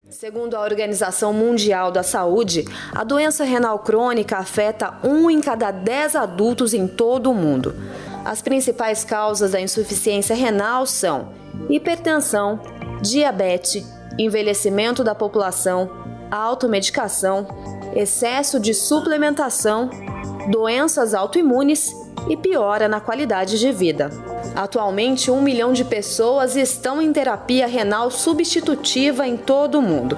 Segundo a Organização Mundial da Saúde, a doença renal crônica afeta 1 em cada 10 adultos em todo o mundo. As principais causas da insuficiência renal são hipertensão, diabetes, envelhecimento da população, automedicação, excesso de suplementação, doenças autoimunes e piora na qualidade de vida. Atualmente, 1 milhão de pessoas estão em terapia renal substitutiva em todo o mundo.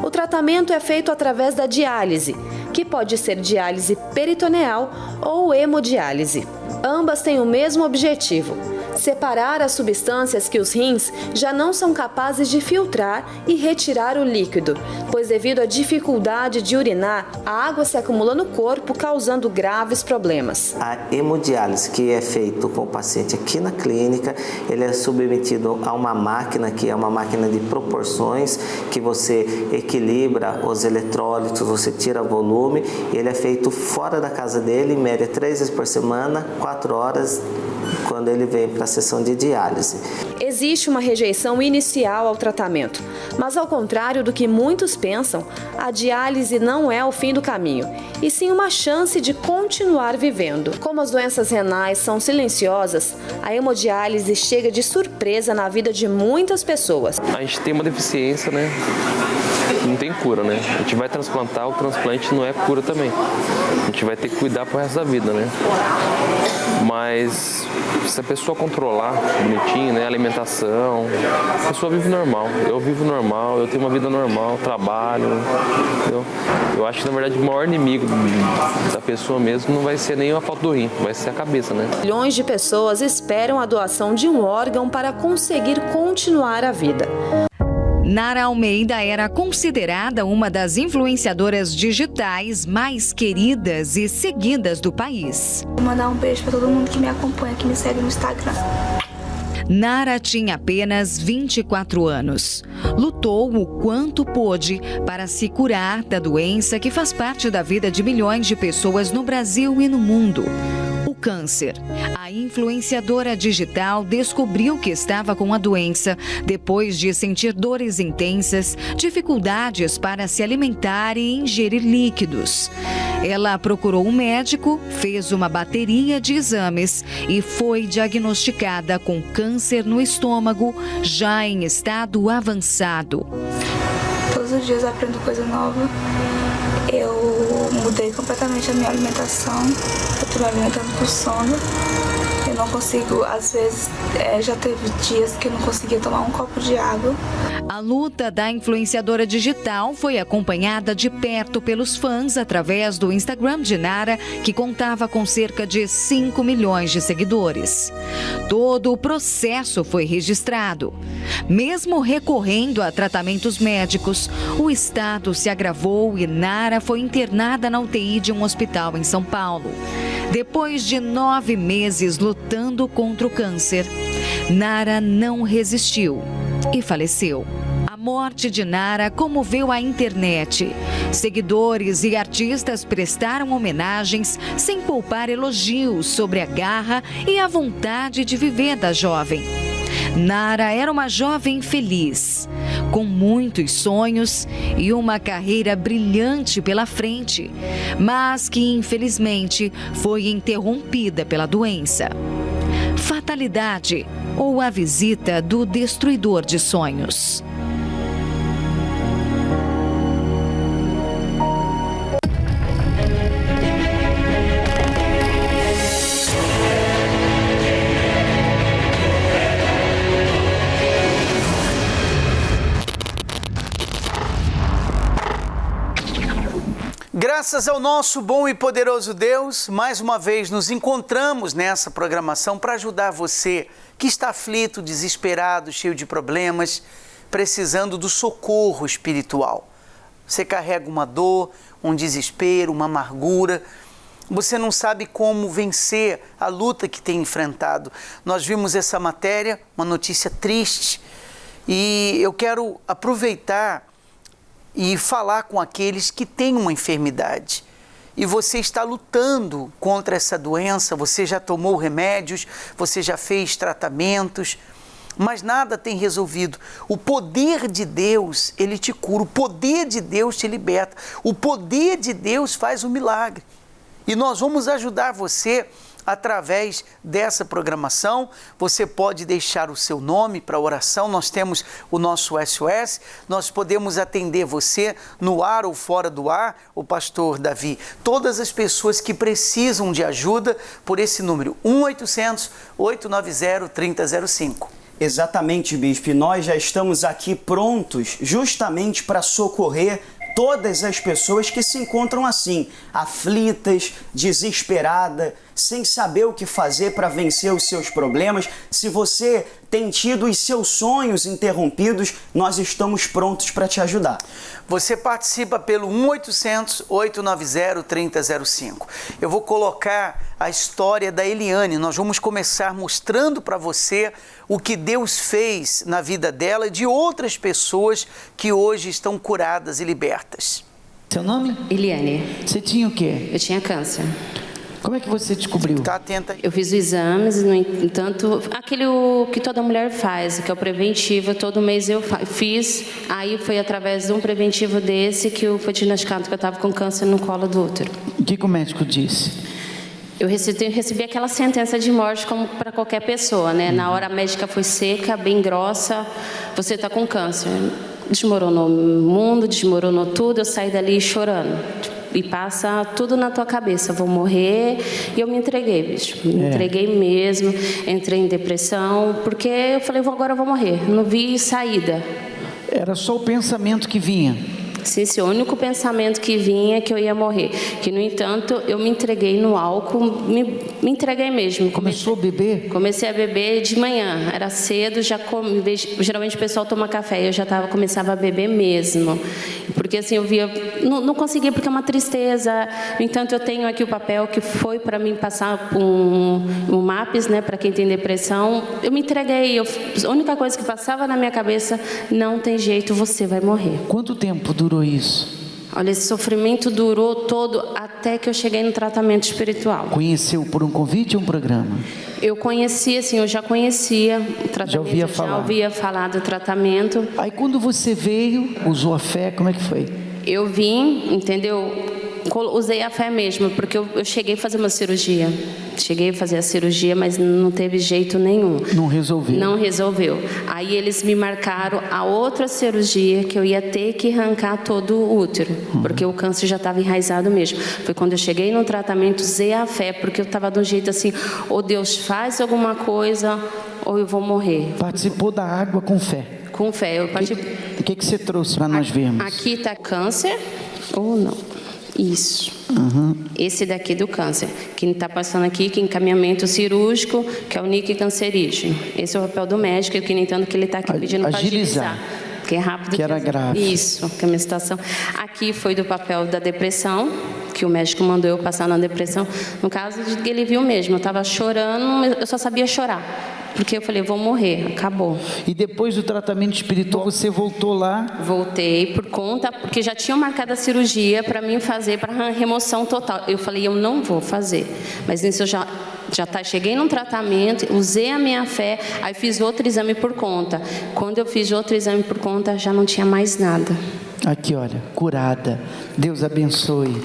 O tratamento é feito através da diálise, que pode ser diálise peritoneal ou hemodiálise. Ambas têm o mesmo objetivo: separar as substâncias que os rins já não são capazes de filtrar e retirar o líquido, pois devido à dificuldade de urinar, a água se acumula no corpo, causando graves problemas. A hemodiálise, que é feito com o paciente aqui na clínica, ele é submetido a uma máquina, que é uma máquina de proporções, que você equilibra os eletrólitos, você tira volume, e ele é feito fora da casa dele, em média 3 vezes por semana, 4 horas, quando ele vem para a sessão de diálise. Existe uma rejeição inicial ao tratamento, mas ao contrário do que muitos pensam, a diálise não é o fim do caminho, e sim uma chance de continuar vivendo. Como as doenças renais são silenciosas, a hemodiálise chega de surpresa na vida de muitas pessoas. A gente tem uma deficiência, né? Não tem cura, né? A gente vai transplantar, o transplante não é cura também. A gente vai ter que cuidar pro resto da vida, né? Mas se a pessoa controlar bonitinho, né, a alimentação, a pessoa vive normal. Eu vivo normal, eu tenho uma vida normal, trabalho, entendeu? Eu acho que, na verdade, o maior inimigo da pessoa mesmo não vai ser nem a falta do rim, vai ser a cabeça, né? Milhões de pessoas esperam a doação de um órgão para conseguir continuar a vida. Nara Almeida era considerada uma das influenciadoras digitais mais queridas e seguidas do país. Vou mandar um beijo para todo mundo que me acompanha, que me segue no Instagram. Nara tinha apenas 24 anos. Lutou o quanto pôde para se curar da doença que faz parte da vida de milhões de pessoas no Brasil e no mundo. O câncer. A influenciadora digital descobriu que estava com a doença depois de sentir dores intensas, dificuldades para se alimentar e ingerir líquidos. Ela procurou um médico, fez uma bateria de exames e foi diagnosticada com câncer no estômago, já em estado avançado. Todos os dias eu aprendo coisa nova. Eu mudei completamente a minha alimentação. Eu estou me alimentando por sono. Eu não consigo, às vezes, já teve dias que eu não conseguia tomar um copo de água. A luta da influenciadora digital foi acompanhada de perto pelos fãs através do Instagram de Nara, que contava com cerca de 5 milhões de seguidores. Todo o processo foi registrado. Mesmo recorrendo a tratamentos médicos, o estado se agravou e Nara foi internada na UTI de um hospital em São Paulo. Depois de 9 meses lutando contra o câncer, Nara não resistiu e faleceu. A morte de Nara comoveu a internet. Seguidores e artistas prestaram homenagens sem poupar elogios sobre a garra e a vontade de viver da jovem. Nara era uma jovem feliz, com muitos sonhos e uma carreira brilhante pela frente, mas que infelizmente foi interrompida pela doença. Fatalidade ou a visita do destruidor de sonhos. Graças ao nosso bom e poderoso Deus, mais uma vez nos encontramos nessa programação para ajudar você que está aflito, desesperado, cheio de problemas, precisando do socorro espiritual. Você carrega uma dor, um desespero, uma amargura, você não sabe como vencer a luta que tem enfrentado. Nós vimos essa matéria, uma notícia triste, e eu quero aproveitar e falar com aqueles que têm uma enfermidade. E você está lutando contra essa doença, você já tomou remédios, você já fez tratamentos, mas nada tem resolvido. O poder de Deus, ele te cura, o poder de Deus te liberta, o poder de Deus faz um milagre. E nós vamos ajudar você através dessa programação. Você pode deixar o seu nome para oração, nós temos o nosso SOS, nós podemos atender você no ar ou fora do ar, o pastor Davi. Todas as pessoas que precisam de ajuda por esse número, 1-800-890-3005. Exatamente, bispo, e nós já estamos aqui prontos justamente para socorrer todas as pessoas que se encontram assim, aflitas, desesperadas, sem saber o que fazer para vencer os seus problemas. Se você tem tido os seus sonhos interrompidos, nós estamos prontos para te ajudar. Você participa pelo 1-800-890-3005. Eu vou colocar a história da Eliane. Nós vamos começar mostrando para você o que Deus fez na vida dela e de outras pessoas que hoje estão curadas e libertas. Seu nome? Eliane. Você tinha o quê? Eu tinha câncer. Como é que você descobriu? Tá atenta aí. Eu fiz os exames, no entanto, aquele que toda mulher faz, que é o preventivo, todo mês eu fiz. Aí foi através de um preventivo desse que foi diagnosticado que eu estava com câncer no colo do útero. O que o médico disse? Eu recebi aquela sentença de morte como para qualquer pessoa, né? Na hora a médica foi seca, bem grossa, você está com câncer. Desmoronou o mundo, desmoronou tudo, eu saí dali chorando. E passa tudo na tua cabeça, vou morrer. E eu me entreguei, bicho. Me entreguei mesmo, entrei em depressão, porque eu falei, agora eu vou morrer. Não vi saída. Era só o pensamento que vinha. Sim, esse único pensamento que vinha é que eu ia morrer. Que, no entanto, eu me entreguei no álcool, me entreguei mesmo. Começou a beber? Comecei a beber de manhã, era cedo, geralmente o pessoal toma café, eu já começava a beber mesmo. Porque assim, eu via, não conseguia porque é uma tristeza. No entanto, eu tenho aqui o papel que foi para mim passar um MAPS, né, para quem tem depressão. Eu me entreguei, a única coisa que passava na minha cabeça, não tem jeito, você vai morrer. Quanto tempo durou isso? Olha, esse sofrimento durou todo até que eu cheguei no tratamento espiritual. Conheceu por um convite ou um programa? Eu conhecia, assim, eu já conhecia o tratamento. Já ouvia falar? Já ouvia falar do tratamento. Aí quando você veio, usou a fé, como é que foi? Eu vim, entendeu? Usei a fé mesmo, porque eu cheguei a fazer uma cirurgia. Cheguei a fazer a cirurgia, mas não teve jeito nenhum. Não resolveu? Não resolveu. Aí eles me marcaram a outra cirurgia que eu ia ter que arrancar todo o útero, porque o câncer já estava enraizado mesmo. Foi quando eu cheguei no tratamento, usei a fé, porque eu estava de um jeito assim, ou Deus faz alguma coisa, ou eu vou morrer. Participou da água com fé? Com fé. O que você trouxe para nós vermos? Aqui está câncer, ou não? Isso. Esse daqui do câncer. Que está passando aqui, que é encaminhamento cirúrgico, que é o NIC cancerígeno. Esse é o papel do médico, que, no entanto, que ele está aqui pedindo para agilizar. Que é rápido. Que era grave. Isso, que é uma situação. Aqui foi do papel da depressão, que o médico mandou eu passar na depressão. No caso de que ele viu mesmo, eu estava chorando, eu só sabia chorar. Porque eu falei, vou morrer, acabou. E depois do tratamento espiritual, você voltou lá? Voltei por conta, porque já tinham marcado a cirurgia para mim fazer, para remoção total. Eu falei, eu não vou fazer. Mas nisso eu cheguei num tratamento, usei a minha fé, aí fiz outro exame por conta. Quando eu fiz outro exame por conta, já não tinha mais nada. Aqui, olha, curada. Deus abençoe.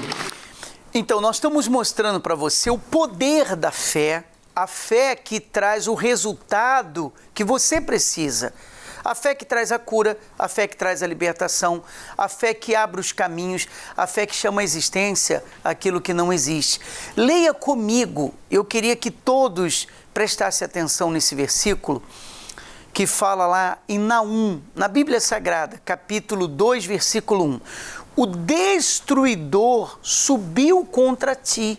Então, nós estamos mostrando para você o poder da fé, a fé que traz o resultado que você precisa. A fé que traz a cura, a fé que traz a libertação, a fé que abre os caminhos, a fé que chama à existência aquilo que não existe. Leia comigo, eu queria que todos prestassem atenção nesse versículo que fala lá em Naum, na Bíblia Sagrada, capítulo 2, versículo 1. O destruidor subiu contra ti.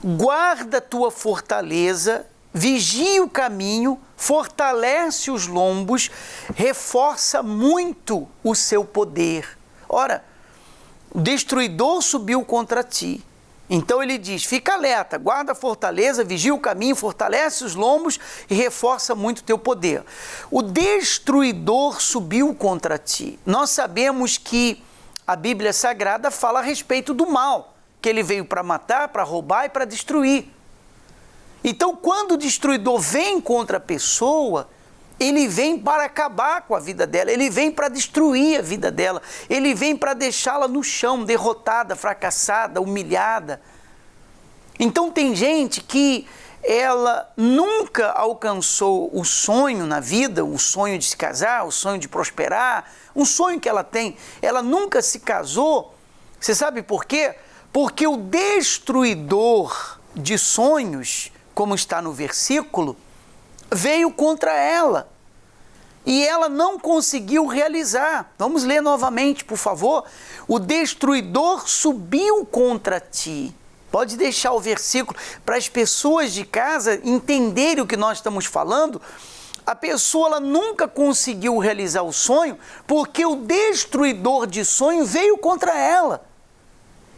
Guarda tua fortaleza, vigia o caminho, fortalece os lombos, reforça muito o seu poder. Ora, o destruidor subiu contra ti. Então ele diz, fica alerta, guarda a fortaleza, vigia o caminho, fortalece os lombos e reforça muito o teu poder. O destruidor subiu contra ti. Nós sabemos que a Bíblia Sagrada fala a respeito do mal, que ele veio para matar, para roubar e para destruir. Então, quando o destruidor vem contra a pessoa, ele vem para acabar com a vida dela, ele vem para destruir a vida dela, ele vem para deixá-la no chão, derrotada, fracassada, humilhada. Então tem gente que ela nunca alcançou o sonho na vida, o sonho de se casar, o sonho de prosperar, um sonho que ela tem, ela nunca se casou. Você sabe por quê? Porque o destruidor de sonhos, como está no versículo, veio contra ela e ela não conseguiu realizar. Vamos ler novamente, por favor. O destruidor subiu contra ti. Pode deixar o versículo para as pessoas de casa entenderem o que nós estamos falando. A pessoa ela nunca conseguiu realizar o sonho porque o destruidor de sonho veio contra ela.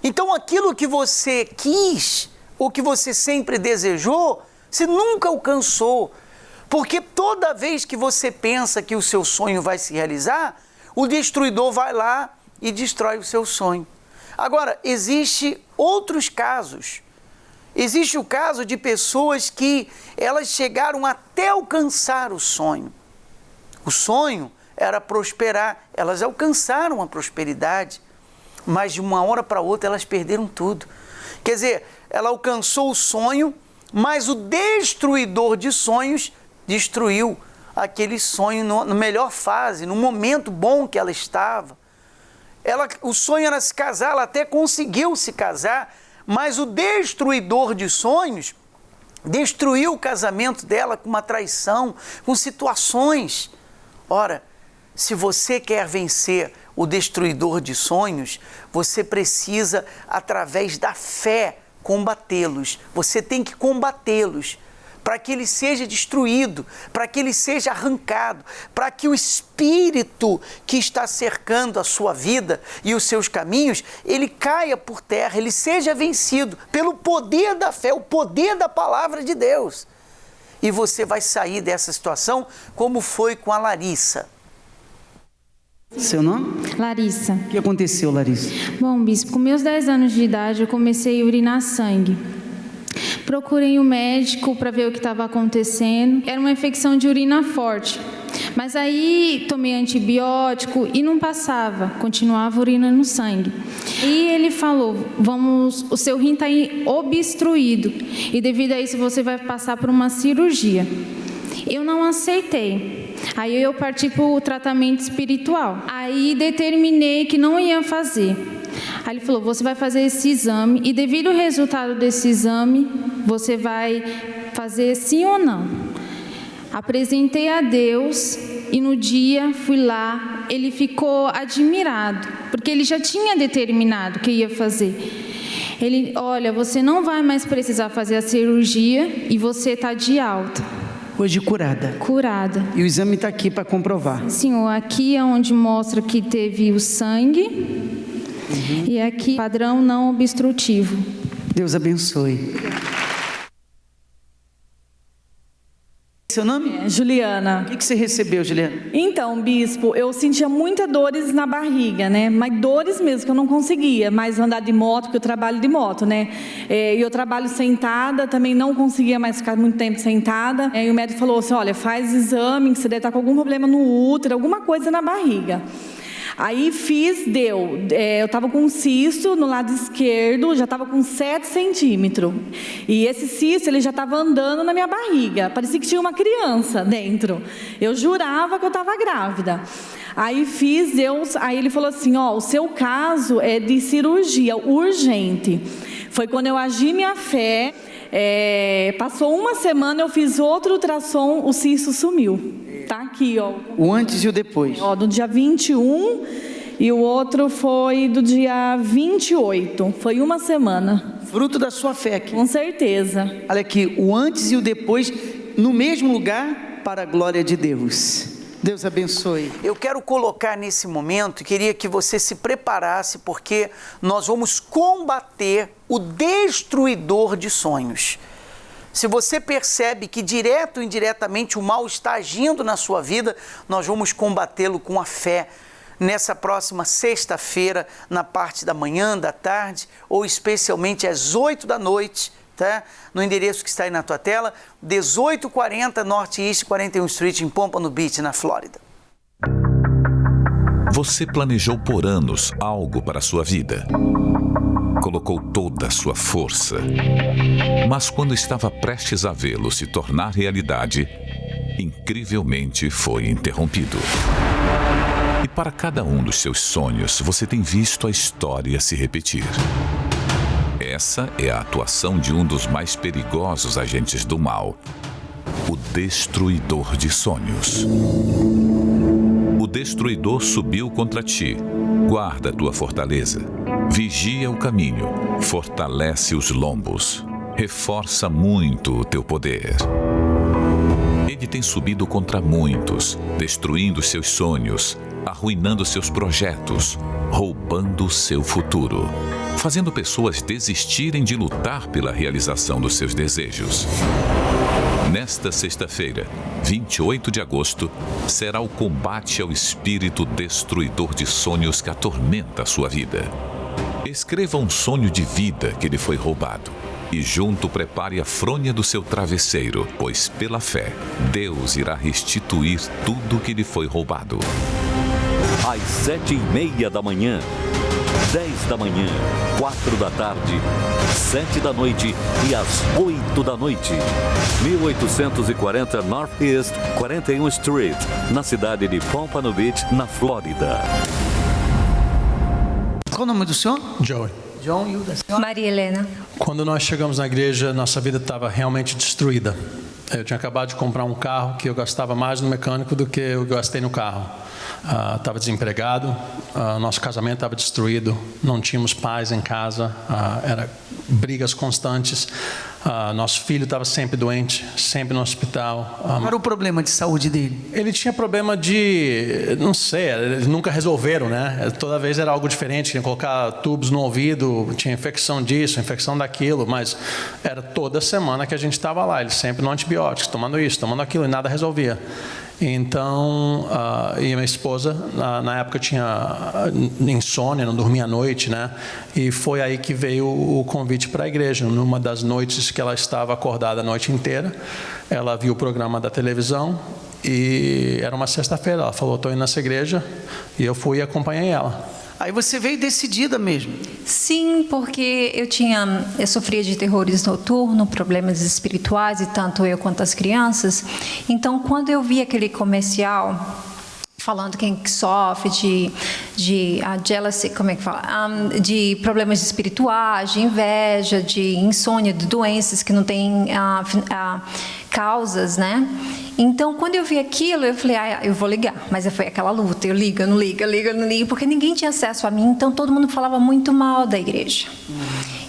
Então aquilo que você quis, ou que você sempre desejou, você nunca alcançou. Porque toda vez que você pensa que o seu sonho vai se realizar, o destruidor vai lá e destrói o seu sonho. Agora, existe outros casos. Existe o caso de pessoas que elas chegaram até alcançar o sonho. O sonho era prosperar, elas alcançaram a prosperidade, mas de uma hora para outra elas perderam tudo. Quer dizer, ela alcançou o sonho, mas o destruidor de sonhos destruiu aquele sonho na melhor fase, no momento bom que ela estava. O sonho era se casar, ela até conseguiu se casar, mas o destruidor de sonhos destruiu o casamento dela com uma traição, com situações. Ora, se você quer vencer o destruidor de sonhos, você precisa, através da fé, combatê-los. Você tem que combatê-los para que ele seja destruído, para que ele seja arrancado, para que o espírito que está cercando a sua vida e os seus caminhos, ele caia por terra, ele seja vencido pelo poder da fé, o poder da palavra de Deus. E você vai sair dessa situação como foi com a Larissa. Seu nome? Larissa. O que aconteceu, Larissa? Bom, bispo, com meus 10 anos de idade eu comecei a urinar sangue. Procurei um médico para ver o que estava acontecendo. Era uma infecção de urina forte. Mas aí tomei antibiótico e não passava, continuava urinando no sangue. E ele falou, o seu rim está obstruído e devido a isso você vai passar por uma cirurgia. Eu não aceitei. Aí eu parti para o tratamento espiritual. Aí determinei que não ia fazer. Aí ele falou, você vai fazer esse exame e devido ao resultado desse exame, você vai fazer sim ou não. Apresentei a Deus e no dia fui lá, ele ficou admirado, porque ele já tinha determinado que ia fazer. Ele, olha, você não vai mais precisar fazer a cirurgia e você está de alta. Hoje curada. Curada. E o exame está aqui para comprovar. Senhor, aqui é onde mostra que teve o sangue e aqui padrão não obstrutivo. Deus abençoe. Seu nome? Juliana. O que você recebeu, Juliana? Então, bispo, eu sentia muitas dores na barriga, né? Mas dores mesmo, que eu não conseguia mais andar de moto, porque eu trabalho de moto, né? E eu trabalho sentada, também não conseguia mais ficar muito tempo sentada. E o médico falou assim, olha, faz exame, que você deve estar com algum problema no útero, alguma coisa na barriga. Aí eu estava com um cisto no lado esquerdo, já estava com 7 centímetros. E esse cisto, ele já estava andando na minha barriga. Parecia que tinha uma criança dentro. Eu jurava que eu estava grávida. Aí aí ele falou assim, o seu caso é de cirurgia urgente. Foi quando eu agi minha fé, passou uma semana, eu fiz outro ultrassom, o cisto sumiu. Tá aqui, O antes e o depois. Do dia 21 e o outro foi do dia 28. Foi uma semana. Fruto da sua fé aqui. Com certeza. Olha aqui, o antes e o depois, no mesmo lugar, para a glória de Deus. Deus abençoe. Eu quero colocar nesse momento, queria que você se preparasse, porque nós vamos combater o destruidor de sonhos. Se você percebe que direto ou indiretamente o mal está agindo na sua vida, nós vamos combatê-lo com a fé. Nessa próxima sexta-feira, na parte da manhã, da tarde, ou especialmente às 8 da noite, tá? No endereço que está aí na tua tela, 1840 Northeast 41 Street, em Pompano Beach, na Flórida. Você planejou por anos algo para a sua vida. Colocou toda a sua força. Mas quando estava prestes a vê-lo se tornar realidade, incrivelmente foi interrompido. E para cada um dos seus sonhos, você tem visto a história se repetir. Essa é a atuação de um dos mais perigosos agentes do mal, o destruidor de sonhos. O destruidor subiu contra ti. Guarda a tua fortaleza. Vigia o caminho. Fortalece os lombos. Reforça muito o teu poder. Ele tem subido contra muitos, destruindo seus sonhos, arruinando seus projetos, roubando seu futuro, fazendo pessoas desistirem de lutar pela realização dos seus desejos. Nesta sexta-feira, 28 de agosto, será o combate ao espírito destruidor de sonhos que atormenta a sua vida. Escreva um sonho de vida que lhe foi roubado e junto prepare a fronha do seu travesseiro, pois pela fé, Deus irá restituir tudo que lhe foi roubado. Às 7h30 da manhã, 10 da manhã, 4 da tarde, 7 da noite e às 8 da noite. 1840 Northeast 41 Street, na cidade de Pompano Beach, na Flórida. Qual o nome do senhor? Joey. John e o da senhora? Maria Helena. Quando nós chegamos na igreja, nossa vida estava realmente destruída. Eu tinha acabado de comprar um carro que eu gastava mais no mecânico do que eu gastei no carro. Estava desempregado, nosso casamento estava destruído, não tínhamos paz em casa, eram brigas constantes. Nosso filho estava sempre doente, sempre no hospital. Qual era o problema de saúde dele? Ele tinha problema de, não sei, eles nunca resolveram, né? Toda vez era algo diferente, tinha que colocar tubos no ouvido, tinha infecção disso, infecção daquilo, mas era toda semana que a gente estava lá, ele sempre no antibiótico, tomando isso, tomando aquilo, e nada resolvia. Então, e minha esposa, na época tinha insônia, não dormia à noite, né? E foi aí que veio o convite para a igreja. Numa das noites que ela estava acordada a noite inteira, ela viu o programa da televisão e era uma sexta-feira. Ela falou, estou indo nessa igreja, e eu fui e acompanhei ela. Aí você veio decidida mesmo? Sim, porque eu sofria de terrores noturnos, problemas espirituais, e tanto eu quanto as crianças. Então, quando eu vi aquele comercial falando quem sofre de jealousy, como é que fala? De problemas espirituais, de inveja, de insônia, de doenças que não têm causas, né? Então, quando eu vi aquilo, eu falei, eu vou ligar. Mas foi aquela luta, eu ligo, eu não ligo, porque ninguém tinha acesso a mim, então todo mundo falava muito mal da igreja.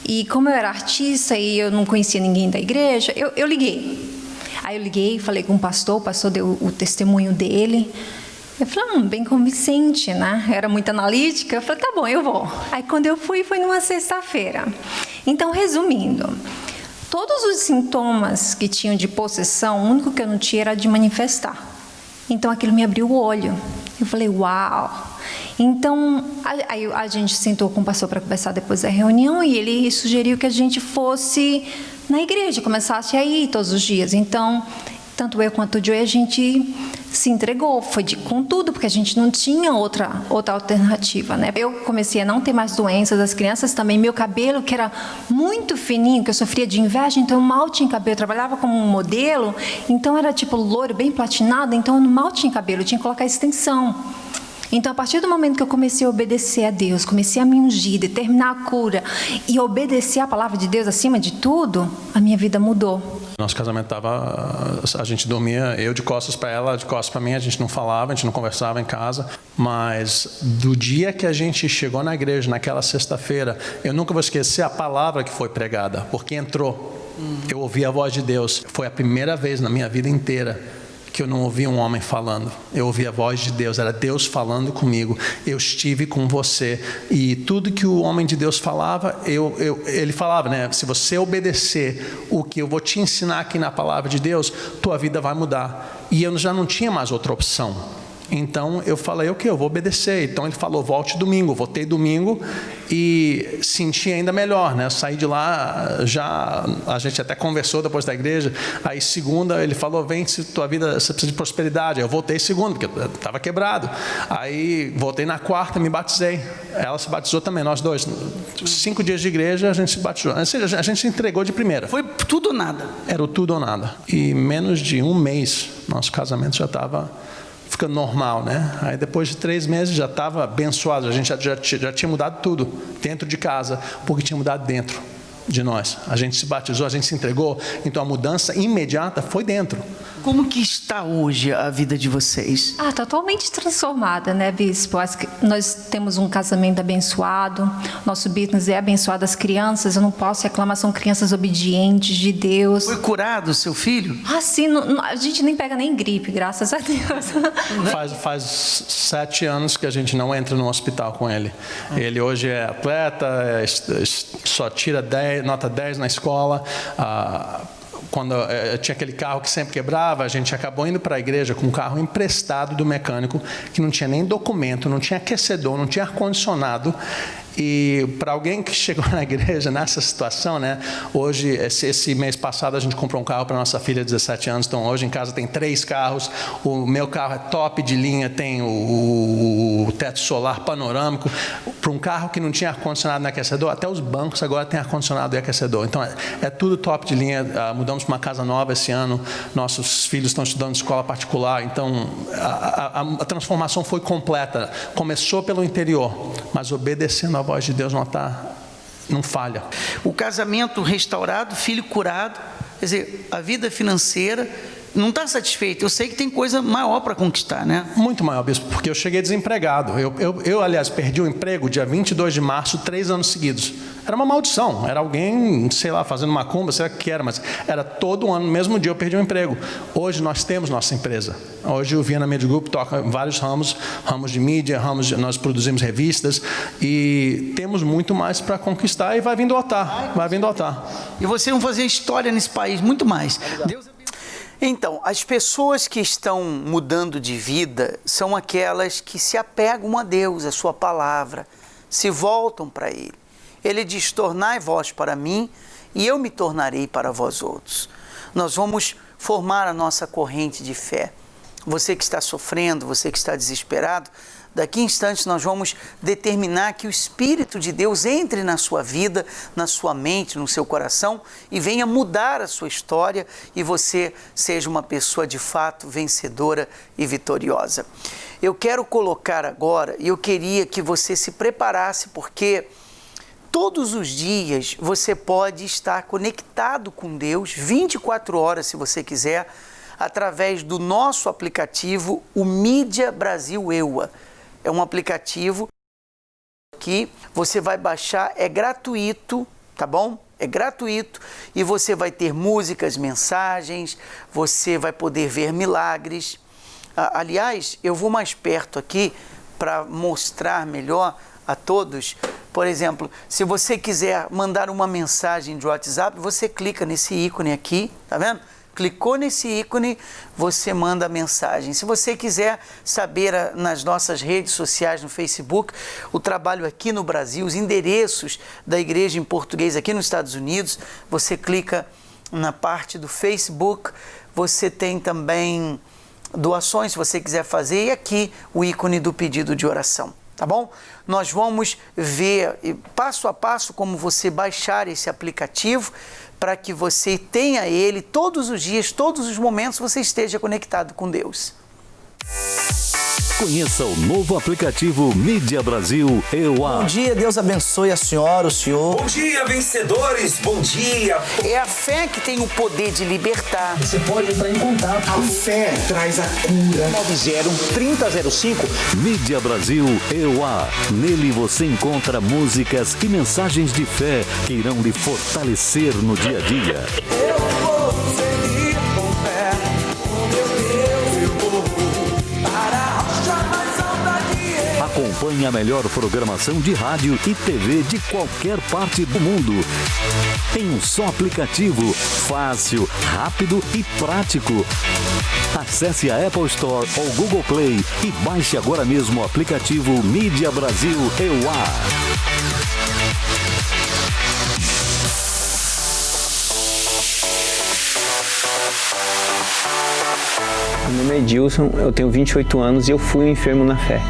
E como eu era artista e eu não conhecia ninguém da igreja, eu liguei. Aí eu liguei, falei com o pastor deu o testemunho dele. Eu falei, bem convincente, né? Eu era muito analítica. Eu falei, tá bom, eu vou. Aí quando eu fui, foi numa sexta-feira. Então, resumindo, todos os sintomas que tinham de possessão, o único que eu não tinha era de manifestar. Então, aquilo me abriu o olho. Eu falei, uau! Então, aí a gente sentou com o pastor para conversar depois da reunião e ele sugeriu que a gente fosse na igreja, começasse a ir todos os dias. Então, tanto eu quanto o Joey, a gente se entregou, foi com tudo, porque a gente não tinha outra alternativa, né? Eu comecei a não ter mais doenças, as crianças também, meu cabelo, que era muito fininho, que eu sofria de inveja, então eu mal tinha cabelo, eu trabalhava como um modelo, então era tipo loiro, bem platinado, então eu mal tinha cabelo, eu tinha que colocar extensão. Então, a partir do momento que eu comecei a obedecer a Deus, comecei a me ungir, determinar a cura e obedecer a palavra de Deus acima de tudo, a minha vida mudou. Nosso casamento a gente dormia, eu de costas para ela, de costas para mim, a gente não falava, a gente não conversava em casa, mas do dia que a gente chegou na igreja, naquela sexta-feira, eu nunca vou esquecer a palavra que foi pregada, porque entrou, eu ouvi a voz de Deus, foi a primeira vez na minha vida inteira que eu não ouvi um homem falando, eu ouvi a voz de Deus, era Deus falando comigo, eu estive com você, e tudo que o homem de Deus falava, ele falava, né, se você obedecer o que eu vou te ensinar aqui na palavra de Deus, tua vida vai mudar, e eu já não tinha mais outra opção, Então eu falei, ok, eu vou obedecer. Então ele falou, volte domingo. Voltei domingo e senti ainda melhor, né? Eu saí de lá, já a gente até conversou depois da igreja. Aí segunda ele falou, vem, se tua vida, você precisa de prosperidade. Eu voltei segunda, porque eu estava quebrado. Aí voltei na quarta, me batizei. Ela se batizou também, nós dois. 5 dias de igreja, a gente se batizou. A gente se entregou de primeira. Foi tudo ou nada? Era o tudo ou nada. E menos de um mês, nosso casamento já estava ficando normal, né? Aí depois de 3 meses já estava abençoado. A gente já tinha mudado tudo dentro de casa, porque tinha mudado dentro de nós. A gente se batizou, a gente se entregou. Então a mudança imediata foi dentro. Como que está hoje a vida de vocês? Totalmente transformada, né, Bispo? Nós temos um casamento abençoado, nosso business é abençoado, as crianças, eu não posso reclamar, são crianças obedientes de Deus. Foi curado o seu filho? Sim, a gente nem pega nem gripe, graças a Deus. Faz 7 anos que a gente não entra no hospital com ele. Ele hoje é atleta, só tira nota 10 na escola. Quando tinha aquele carro que sempre quebrava, a gente acabou indo para a igreja com um carro emprestado do mecânico, que não tinha nem documento, não tinha aquecedor, não tinha ar-condicionado. E para alguém que chegou na igreja nessa situação, né? Hoje, esse mês passado, a gente comprou um carro para nossa filha de 17 anos. Então, hoje em casa tem 3 carros. O meu carro é top de linha, tem o teto solar panorâmico. Para um carro que não tinha ar-condicionado nem aquecedor, até os bancos agora tem ar-condicionado e aquecedor. Então, é tudo top de linha. Mudamos para uma casa nova esse ano. Nossos filhos estão estudando em escola particular. Então, a transformação foi completa. Começou pelo interior, mas obedecendo a voz de Deus não falha. O casamento restaurado, filho curado, quer dizer, a vida financeira não está satisfeito. Eu sei que tem coisa maior para conquistar, né? Muito maior, bispo, porque eu cheguei desempregado. Eu, aliás, perdi o emprego dia 22 de março, 3 anos seguidos. Era uma maldição, era alguém, sei lá, fazendo macumba, sei lá o que era, mas era todo ano, no mesmo dia eu perdi o emprego. Hoje nós temos nossa empresa. Hoje o Viana Media Group toca em vários ramos de mídia, nós produzimos revistas e temos muito mais para conquistar e vai vindo altar, E vocês vão fazer história nesse país, muito mais. Deus... Então, as pessoas que estão mudando de vida são aquelas que se apegam a Deus, a sua palavra, se voltam para Ele. Ele diz, tornai vós para mim e eu me tornarei para vós outros. Nós vamos formar a nossa corrente de fé. Você que está sofrendo, você que está desesperado, daqui a instantes nós vamos determinar que o Espírito de Deus entre na sua vida, na sua mente, no seu coração e venha mudar a sua história e você seja uma pessoa de fato vencedora e vitoriosa. Eu quero colocar agora, e eu queria que você se preparasse, porque todos os dias você pode estar conectado com Deus, 24 horas se você quiser, através do nosso aplicativo, o Mídia Brasil EUA. É um aplicativo que você vai baixar, é gratuito, tá bom? É gratuito e você vai ter músicas, mensagens, você vai poder ver milagres. Aliás, eu vou mais perto aqui para mostrar melhor a todos. Por exemplo, se você quiser mandar uma mensagem de WhatsApp, você clica nesse ícone aqui, tá vendo? Clicou nesse ícone, você manda a mensagem. Se você quiser saber nas nossas redes sociais, no Facebook, o trabalho aqui no Brasil, os endereços da igreja em português aqui nos Estados Unidos, você clica na parte do Facebook, você tem também doações, se você quiser fazer, e aqui o ícone do pedido de oração, tá bom? Nós vamos ver passo a passo como você baixar esse aplicativo para que você tenha ele todos os dias, todos os momentos você esteja conectado com Deus. Conheça o novo aplicativo Mídia Brasil EUA. Bom dia, Deus abençoe a senhora, o senhor. Bom dia, vencedores, bom dia. É a fé que tem o poder de libertar. Você pode entrar em contato. A fé traz a cura. 90-3005. Mídia Brasil EUA. Nele você encontra músicas e mensagens de fé que irão lhe fortalecer no dia a dia. Eu vou seguir com fé, com meu Deus eu vou para a rocha mais alta que eu. Acompanhe a melhor programação de rádio e TV de qualquer parte do mundo. Em um só aplicativo, fácil, rápido e prático. Acesse a Apple Store ou Google Play e baixe agora mesmo o aplicativo Mídia Brasil EUA. Meu nome é Edilson, eu tenho 28 anos e eu fui um enfermo na fé.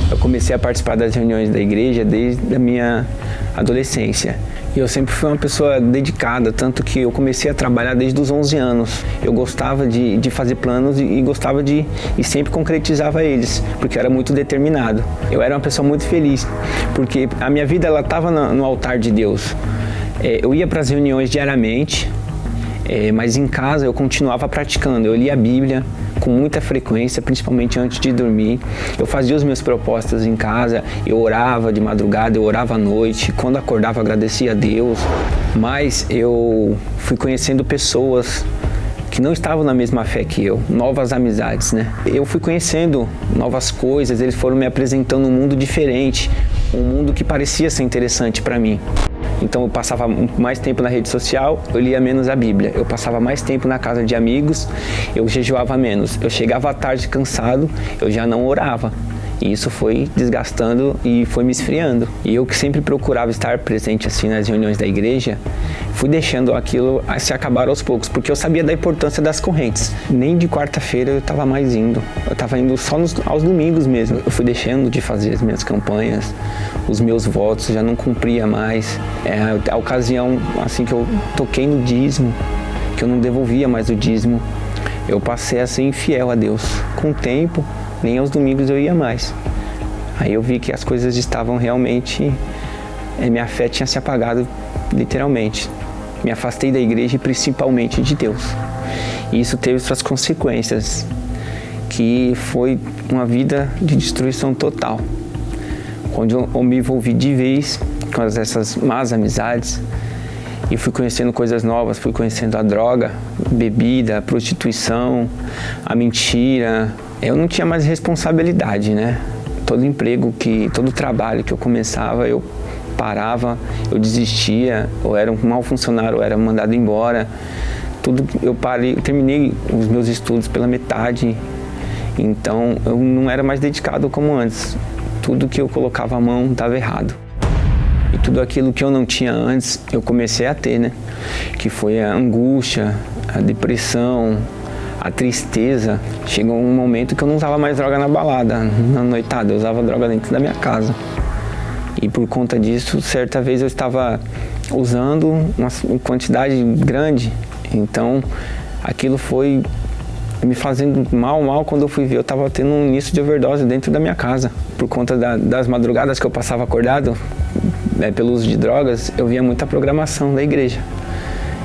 Eu comecei a participar das reuniões da igreja desde a minha adolescência. E eu sempre fui uma pessoa dedicada, tanto que eu comecei a trabalhar desde os 11 anos. Eu gostava de fazer planos e gostava e sempre concretizava eles, porque eu era muito determinado. Eu era uma pessoa muito feliz, porque a minha vida estava no altar de Deus. Eu ia para as reuniões diariamente, mas em casa eu continuava praticando. Eu lia a Bíblia com muita frequência, principalmente antes de dormir. Eu fazia os meus propósitos em casa, eu orava de madrugada, eu orava à noite, quando acordava agradecia a Deus. Mas eu fui conhecendo pessoas que não estavam na mesma fé que eu, novas amizades, né? Eu fui conhecendo novas coisas, eles foram me apresentando um mundo diferente, um mundo que parecia ser interessante para mim. Então eu passava mais tempo na rede social, eu lia menos a Bíblia. Eu passava mais tempo na casa de amigos, eu jejuava menos. Eu chegava à tarde cansado, eu já não orava. E isso foi desgastando e foi me esfriando. E eu que sempre procurava estar presente assim nas reuniões da igreja, fui deixando aquilo se acabar aos poucos, porque eu sabia da importância das correntes. Nem de quarta-feira eu estava mais indo. Eu estava indo só aos domingos mesmo. Eu fui deixando de fazer as minhas campanhas, os meus votos, já não cumpria mais. A ocasião assim que eu toquei no dízimo, que eu não devolvia mais o dízimo, eu passei a ser infiel a Deus. Com o tempo, nem aos domingos eu ia mais. Aí eu vi que as coisas estavam realmente... minha fé tinha se apagado, literalmente. Me afastei da igreja e principalmente de Deus. E isso teve suas consequências, que foi uma vida de destruição total. Onde eu me envolvi de vez com essas más amizades e fui conhecendo coisas novas, fui conhecendo a droga, bebida, a prostituição, a mentira. Eu não tinha mais responsabilidade, né? Todo emprego, todo trabalho que eu começava, eu parava, eu desistia, eu era um mau funcionário, eu era mandado embora. Tudo, eu terminei os meus estudos pela metade, então eu não era mais dedicado como antes. Tudo que eu colocava a mão estava errado. E tudo aquilo que eu não tinha antes, eu comecei a ter, né? Que foi a angústia, a depressão, a tristeza. Chegou um momento que eu não usava mais droga na balada, na noitada, eu usava droga dentro da minha casa. E por conta disso, certa vez eu estava usando uma quantidade grande, então aquilo foi me fazendo mal. Quando eu fui ver, eu estava tendo um início de overdose dentro da minha casa. Por conta das madrugadas que eu passava acordado, pelo uso de drogas, eu via muita programação da igreja.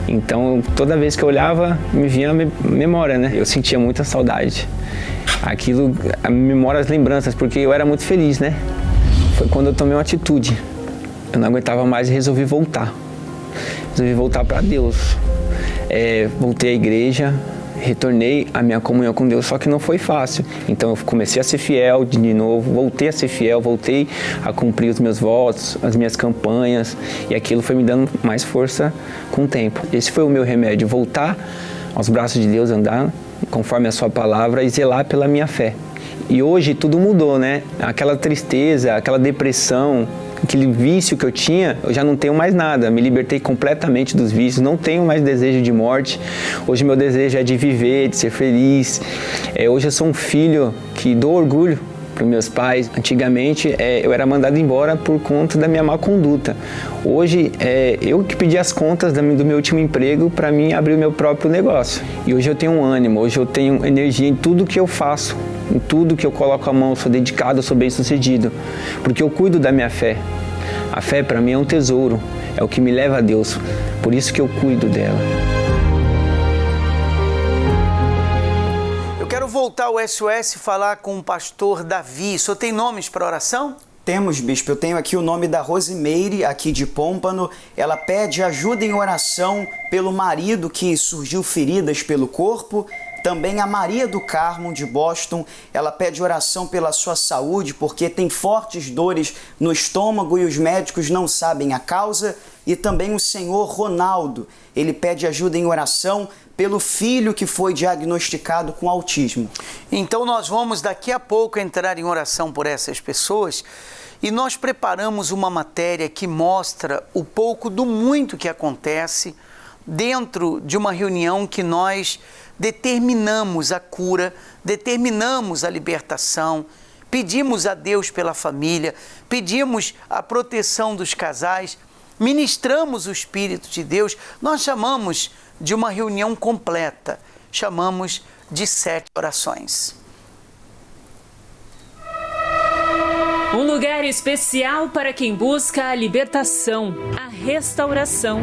Então, toda vez que eu olhava, me vinha a memória, né? Eu sentia muita saudade. Aquilo, a memória, as lembranças, porque eu era muito feliz, né? Foi quando eu tomei uma atitude. Eu não aguentava mais e resolvi voltar. Resolvi voltar para Deus. Voltei à igreja, retornei à minha comunhão com Deus, só que não foi fácil. Então eu comecei a ser fiel de novo, voltei a ser fiel, voltei a cumprir os meus votos, as minhas campanhas, e aquilo foi me dando mais força com o tempo. Esse foi o meu remédio, voltar aos braços de Deus, andar conforme a sua palavra e zelar pela minha fé. E hoje tudo mudou, né? Aquela tristeza, aquela depressão, aquele vício que eu tinha, eu já não tenho mais nada. Me libertei completamente dos vícios, não tenho mais desejo de morte. Hoje meu desejo é de viver, de ser feliz. Hoje eu sou um filho que dou orgulho para os meus pais. Antigamente eu era mandado embora por conta da minha má conduta. Hoje eu que pedi as contas do meu último emprego para mim abrir o meu próprio negócio. E hoje eu tenho um ânimo, hoje eu tenho energia em tudo que eu faço. Em tudo que eu coloco a mão, eu sou dedicado, eu sou bem-sucedido, porque eu cuido da minha fé. A fé para mim é um tesouro, é o que me leva a Deus, por isso que eu cuido dela. Eu quero voltar ao SOS e falar com o pastor Davi. O senhor tem nomes para oração? Temos, bispo. Eu tenho aqui o nome da Rosimeire, aqui de Pômpano. Ela pede ajuda em oração pelo marido que surgiu feridas pelo corpo. Também a Maria do Carmo, de Boston, ela pede oração pela sua saúde, porque tem fortes dores no estômago e os médicos não sabem a causa. E também o senhor Ronaldo, ele pede ajuda em oração pelo filho que foi diagnosticado com autismo. Então nós vamos daqui a pouco entrar em oração por essas pessoas e nós preparamos uma matéria que mostra o pouco do muito que acontece dentro de uma reunião que nós determinamos a cura, determinamos a libertação, pedimos a Deus pela família, pedimos a proteção dos casais, ministramos o Espírito de Deus. Nós chamamos de uma reunião completa, chamamos de 7 orações. Um lugar especial para quem busca a libertação, a restauração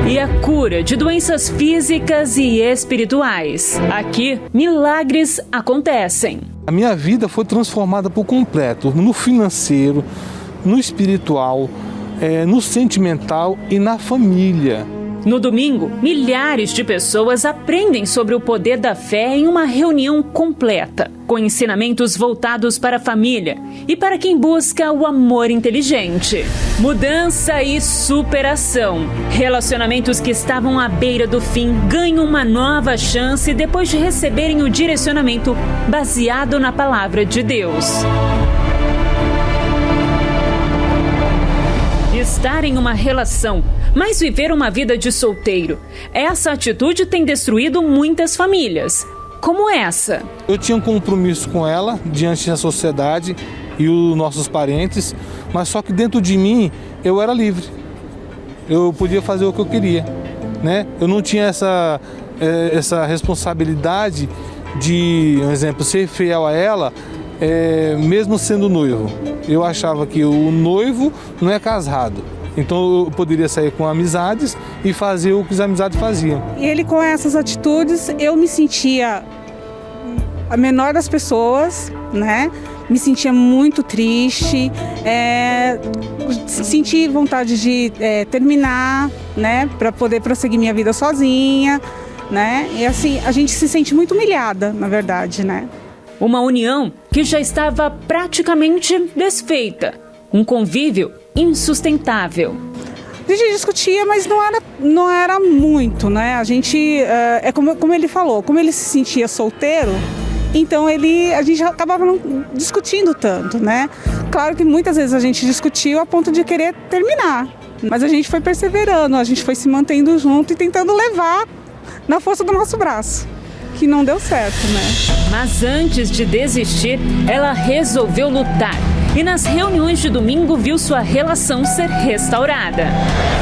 e a cura de doenças físicas e espirituais. Aqui, milagres acontecem. A minha vida foi transformada por completo, no financeiro, no espiritual, no sentimental e na família. No domingo, milhares de pessoas aprendem sobre o poder da fé em uma reunião completa, com ensinamentos voltados para a família e para quem busca o amor inteligente. Mudança e superação. Relacionamentos que estavam à beira do fim ganham uma nova chance depois de receberem o direcionamento baseado na palavra de Deus. Estar em uma relação, mas viver uma vida de solteiro. Essa atitude tem destruído muitas famílias, como essa. Eu tinha um compromisso com ela diante da sociedade e os nossos parentes, mas só que dentro de mim eu era livre. Eu podia fazer o que eu queria, né? Eu não tinha essa responsabilidade de, por exemplo, ser fiel a ela, mesmo sendo noivo. Eu achava que o noivo não é casado. Então eu poderia sair com amizades e fazer o que as amizades faziam. E ele, com essas atitudes, eu me sentia a menor das pessoas, né? Me sentia muito triste, senti vontade de terminar, né? Para poder prosseguir minha vida sozinha, né? E assim, a gente se sente muito humilhada, na verdade, né? Uma união que já estava praticamente desfeita. Um convívio insustentável. A gente discutia, mas não era muito, né? A gente, como ele falou, como ele se sentia solteiro, então a gente acabava não discutindo tanto, né? Claro que muitas vezes a gente discutiu a ponto de querer terminar, mas a gente foi perseverando, a gente foi se mantendo junto e tentando levar na força do nosso braço, que não deu certo, né? Mas antes de desistir, ela resolveu lutar. E nas reuniões de domingo viu sua relação ser restaurada.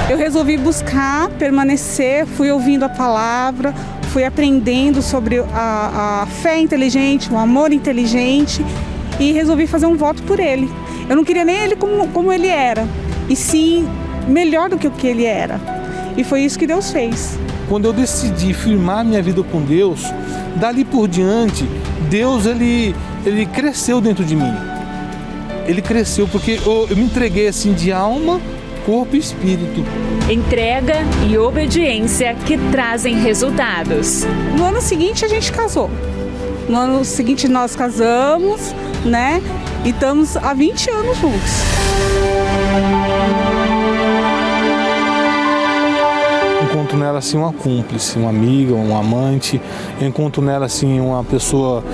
Eu resolvi buscar, permanecer, fui ouvindo a palavra, fui aprendendo sobre a fé inteligente, o amor inteligente e resolvi fazer um voto por ele. Eu não queria nem ele como ele era, e sim melhor do que o que ele era. E foi isso que Deus fez. Quando eu decidi firmar minha vida com Deus, dali por diante, Deus ele cresceu dentro de mim. Ele cresceu porque eu me entreguei assim de alma, corpo e espírito. Entrega e obediência que trazem resultados. No ano seguinte a gente casou. No ano seguinte nós casamos, né? E estamos há 20 anos juntos. Encontro nela assim uma cúmplice, uma amiga, um amante. Eu encontro nela assim uma pessoa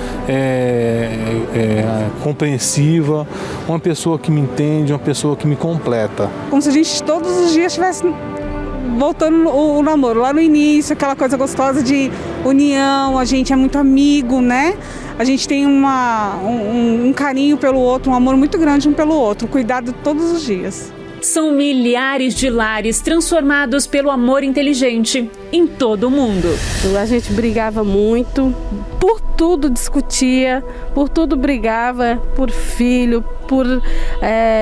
compreensiva, uma pessoa que me entende, uma pessoa que me completa. Como se a gente todos os dias estivesse voltando o namoro, lá no início, aquela coisa gostosa de união, a gente é muito amigo, né? A gente tem um carinho pelo outro, um amor muito grande um pelo outro, cuidado todos os dias. São milhares de lares transformados pelo amor inteligente em todo o mundo. A gente brigava muito, por tudo discutia, por tudo brigava, por filho, por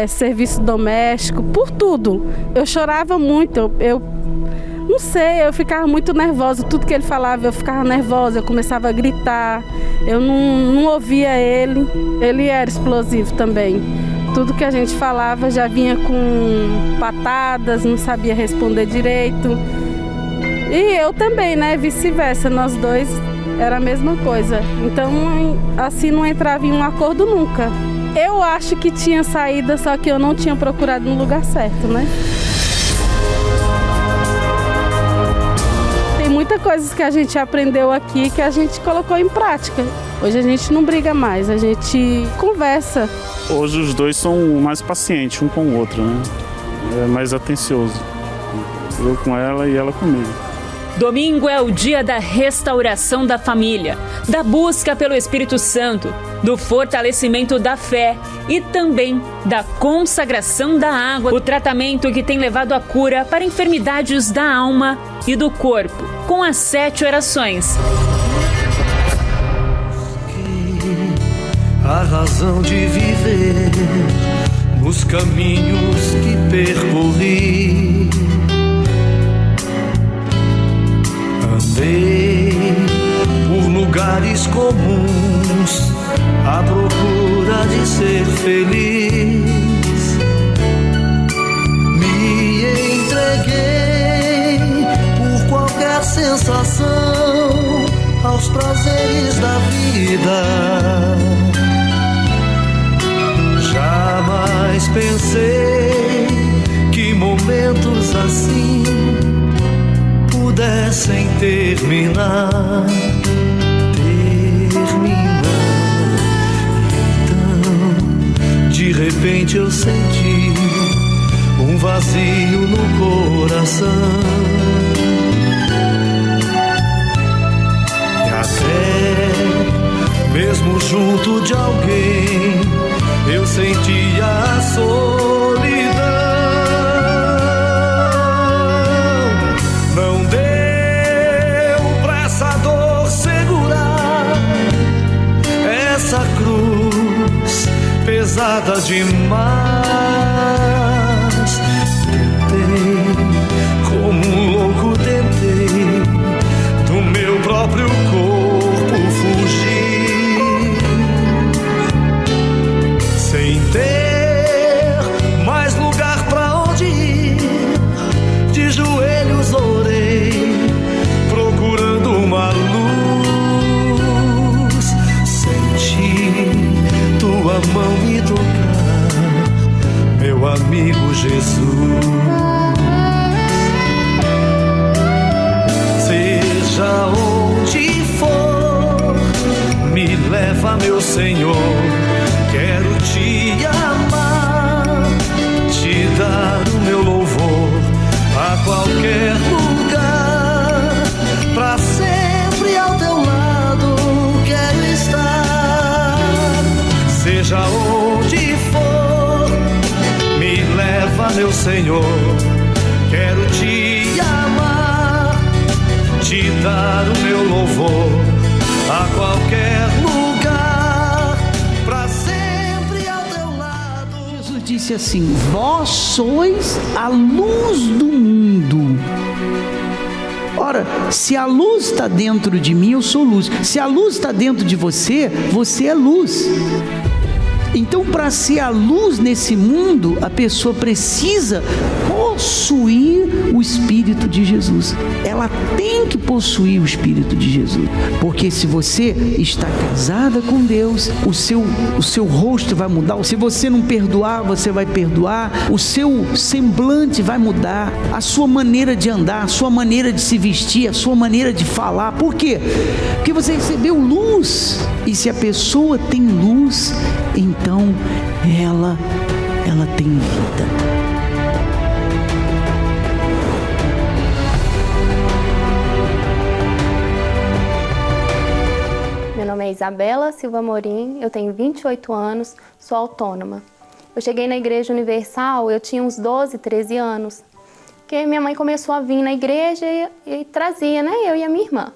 serviço doméstico, por tudo. Eu chorava muito, eu Não sei, eu ficava muito nervosa. Tudo que ele falava, eu ficava nervosa, eu começava a gritar. Eu não ouvia ele. Ele era explosivo também. Tudo que a gente falava já vinha com patadas, não sabia responder direito. E eu também, né? Vice-versa, nós dois era a mesma coisa. Então, assim, não entrava em um acordo nunca. Eu acho que tinha saída, só que eu não tinha procurado no lugar certo, né? Tem muitas coisas que a gente aprendeu aqui que a gente colocou em prática. Hoje a gente não briga mais, a gente conversa. Hoje os dois são mais pacientes um com o outro, né? É mais atencioso. Eu com ela e ela comigo. Domingo é o dia da restauração da família, da busca pelo Espírito Santo, do fortalecimento da fé e também da consagração da água, o tratamento que tem levado à cura para enfermidades da alma e do corpo, com as 7 orações. A razão de viver nos caminhos que percorri. Andei por lugares comuns à procura de ser feliz. Me entreguei por qualquer sensação aos prazeres da vida. Jamais pensei que momentos assim pudessem terminar. Então, de repente eu senti um vazio no coração. E até mesmo junto de alguém eu sentia a solidão. Não deu pra essa dor segurar essa cruz pesada demais. Tentei, como um louco tentei, do meu próprio corpo fugir, sem ter mais lugar pra onde ir. De joelhos orei, procurando uma luz. Senti tua mão me tocar, meu amigo Jesus. Seja onde for, me leva, meu Senhor. Quero te amar, te dar o meu louvor a qualquer lugar, pra sempre ao teu lado quero estar. Seja onde for, me leva, meu Senhor. Quero te amar, te dar o meu louvor a qualquer lugar, pra sempre ao teu lado. Jesus disse assim: vós sois a luz do mundo. Ora, se a luz está dentro de mim, eu sou luz. Se a luz está dentro de você, você é luz. Então, para ser a luz nesse mundo, a pessoa precisa possuir o Espírito de Jesus. Ela tem que possuir o Espírito de Jesus. Porque se você está casada com Deus, o seu rosto vai mudar. Se você não perdoar, você vai perdoar. O seu semblante vai mudar. A sua maneira de andar, a sua maneira de se vestir, a sua maneira de falar. Por quê? Porque você recebeu luz. E se a pessoa tem luz, então ela tem vida. Meu nome é Isabela Silva Morim, eu tenho 28 anos, sou autônoma. Eu cheguei na Igreja Universal, eu tinha uns 12, 13 anos, porque minha mãe começou a vir na igreja e trazia, né, eu e a minha irmã.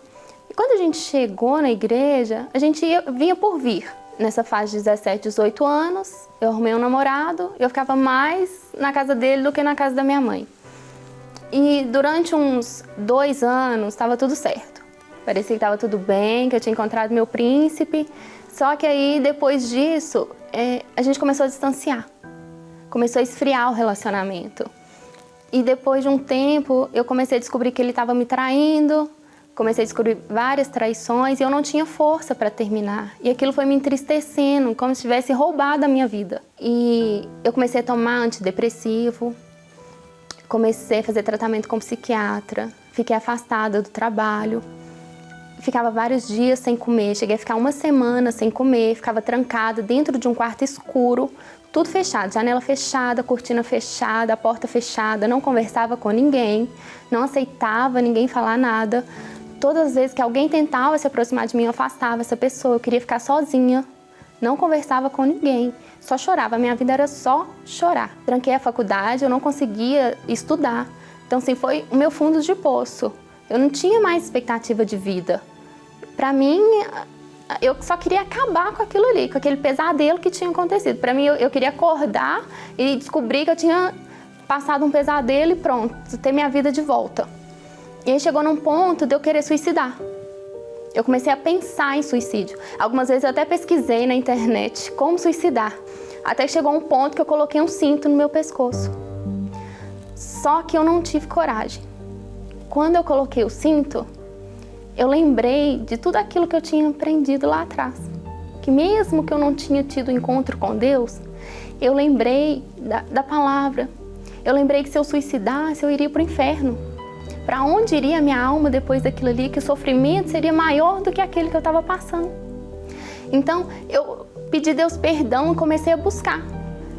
E quando a gente chegou na igreja, a gente vinha por vir. Nessa fase de 17, 18 anos, eu arrumei um namorado, eu ficava mais na casa dele do que na casa da minha mãe. E durante uns 2 anos estava tudo certo. Parecia que estava tudo bem, que eu tinha encontrado meu príncipe. Só que aí, depois disso, a gente começou a distanciar. Começou a esfriar o relacionamento. E depois de um tempo, eu comecei a descobrir que ele estava me traindo. Comecei a descobrir várias traições e eu não tinha força para terminar. E aquilo foi me entristecendo, como se tivesse roubado a minha vida. E eu comecei a tomar antidepressivo. Comecei a fazer tratamento com psiquiatra. Fiquei afastada do trabalho. Ficava vários dias sem comer, cheguei a ficar 1 semana sem comer, ficava trancada dentro de um quarto escuro, tudo fechado, janela fechada, cortina fechada, a porta fechada, não conversava com ninguém, não aceitava ninguém falar nada. Todas as vezes que alguém tentava se aproximar de mim, eu afastava essa pessoa, eu queria ficar sozinha, não conversava com ninguém, só chorava, a minha vida era só chorar. Tranquei a faculdade, eu não conseguia estudar, então assim, foi o meu fundo de poço. Eu não tinha mais expectativa de vida. Para mim, eu só queria acabar com aquilo ali, com aquele pesadelo que tinha acontecido. Para mim, eu queria acordar e descobrir que eu tinha passado um pesadelo e pronto, ter minha vida de volta. E aí chegou num ponto de eu querer suicidar. Eu comecei a pensar em suicídio. Algumas vezes eu até pesquisei na internet como suicidar. Até que chegou um ponto que eu coloquei um cinto no meu pescoço. Só que eu não tive coragem. Quando eu coloquei o cinto, eu lembrei de tudo aquilo que eu tinha aprendido lá atrás. Que mesmo que eu não tinha tido encontro com Deus, eu lembrei da palavra. Eu lembrei que se eu suicidasse, eu iria para o inferno. Para onde iria a minha alma depois daquilo ali? Que o sofrimento seria maior do que aquele que eu estava passando. Então, eu pedi a Deus perdão e comecei a buscar.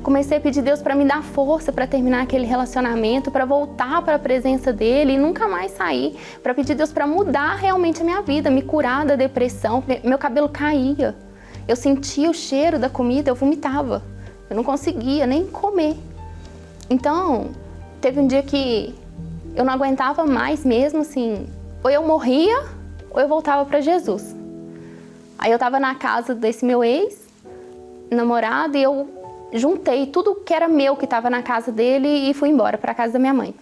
Comecei a pedir a Deus para me dar força para terminar aquele relacionamento, para voltar para a presença dele e nunca mais sair. Para pedir a Deus para mudar realmente a minha vida, me curar da depressão, porque meu cabelo caía. Eu sentia o cheiro da comida, eu vomitava. Eu não conseguia nem comer. Então, teve um dia que eu não aguentava mais mesmo, assim, ou eu morria ou eu voltava para Jesus. Aí eu estava na casa desse meu ex-namorado e eu juntei tudo que era meu que estava na casa dele e fui embora para a casa da minha mãe.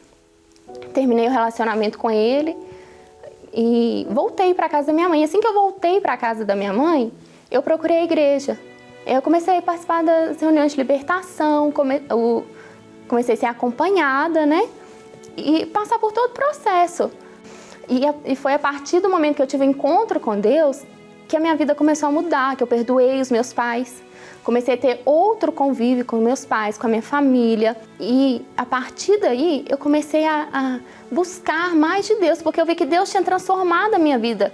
Terminei o relacionamento com ele e voltei para a casa da minha mãe. Assim que eu voltei para a casa da minha mãe, eu procurei a igreja. Eu comecei a participar das reuniões de libertação, comecei a ser acompanhada, né? E passar por todo o processo. E foi a partir do momento que eu tive um encontro com Deus que a minha vida começou a mudar, que eu perdoei os meus pais. Comecei a ter outro convívio com meus pais, com a minha família. E a partir daí eu comecei a buscar mais de Deus, porque eu vi que Deus tinha transformado a minha vida.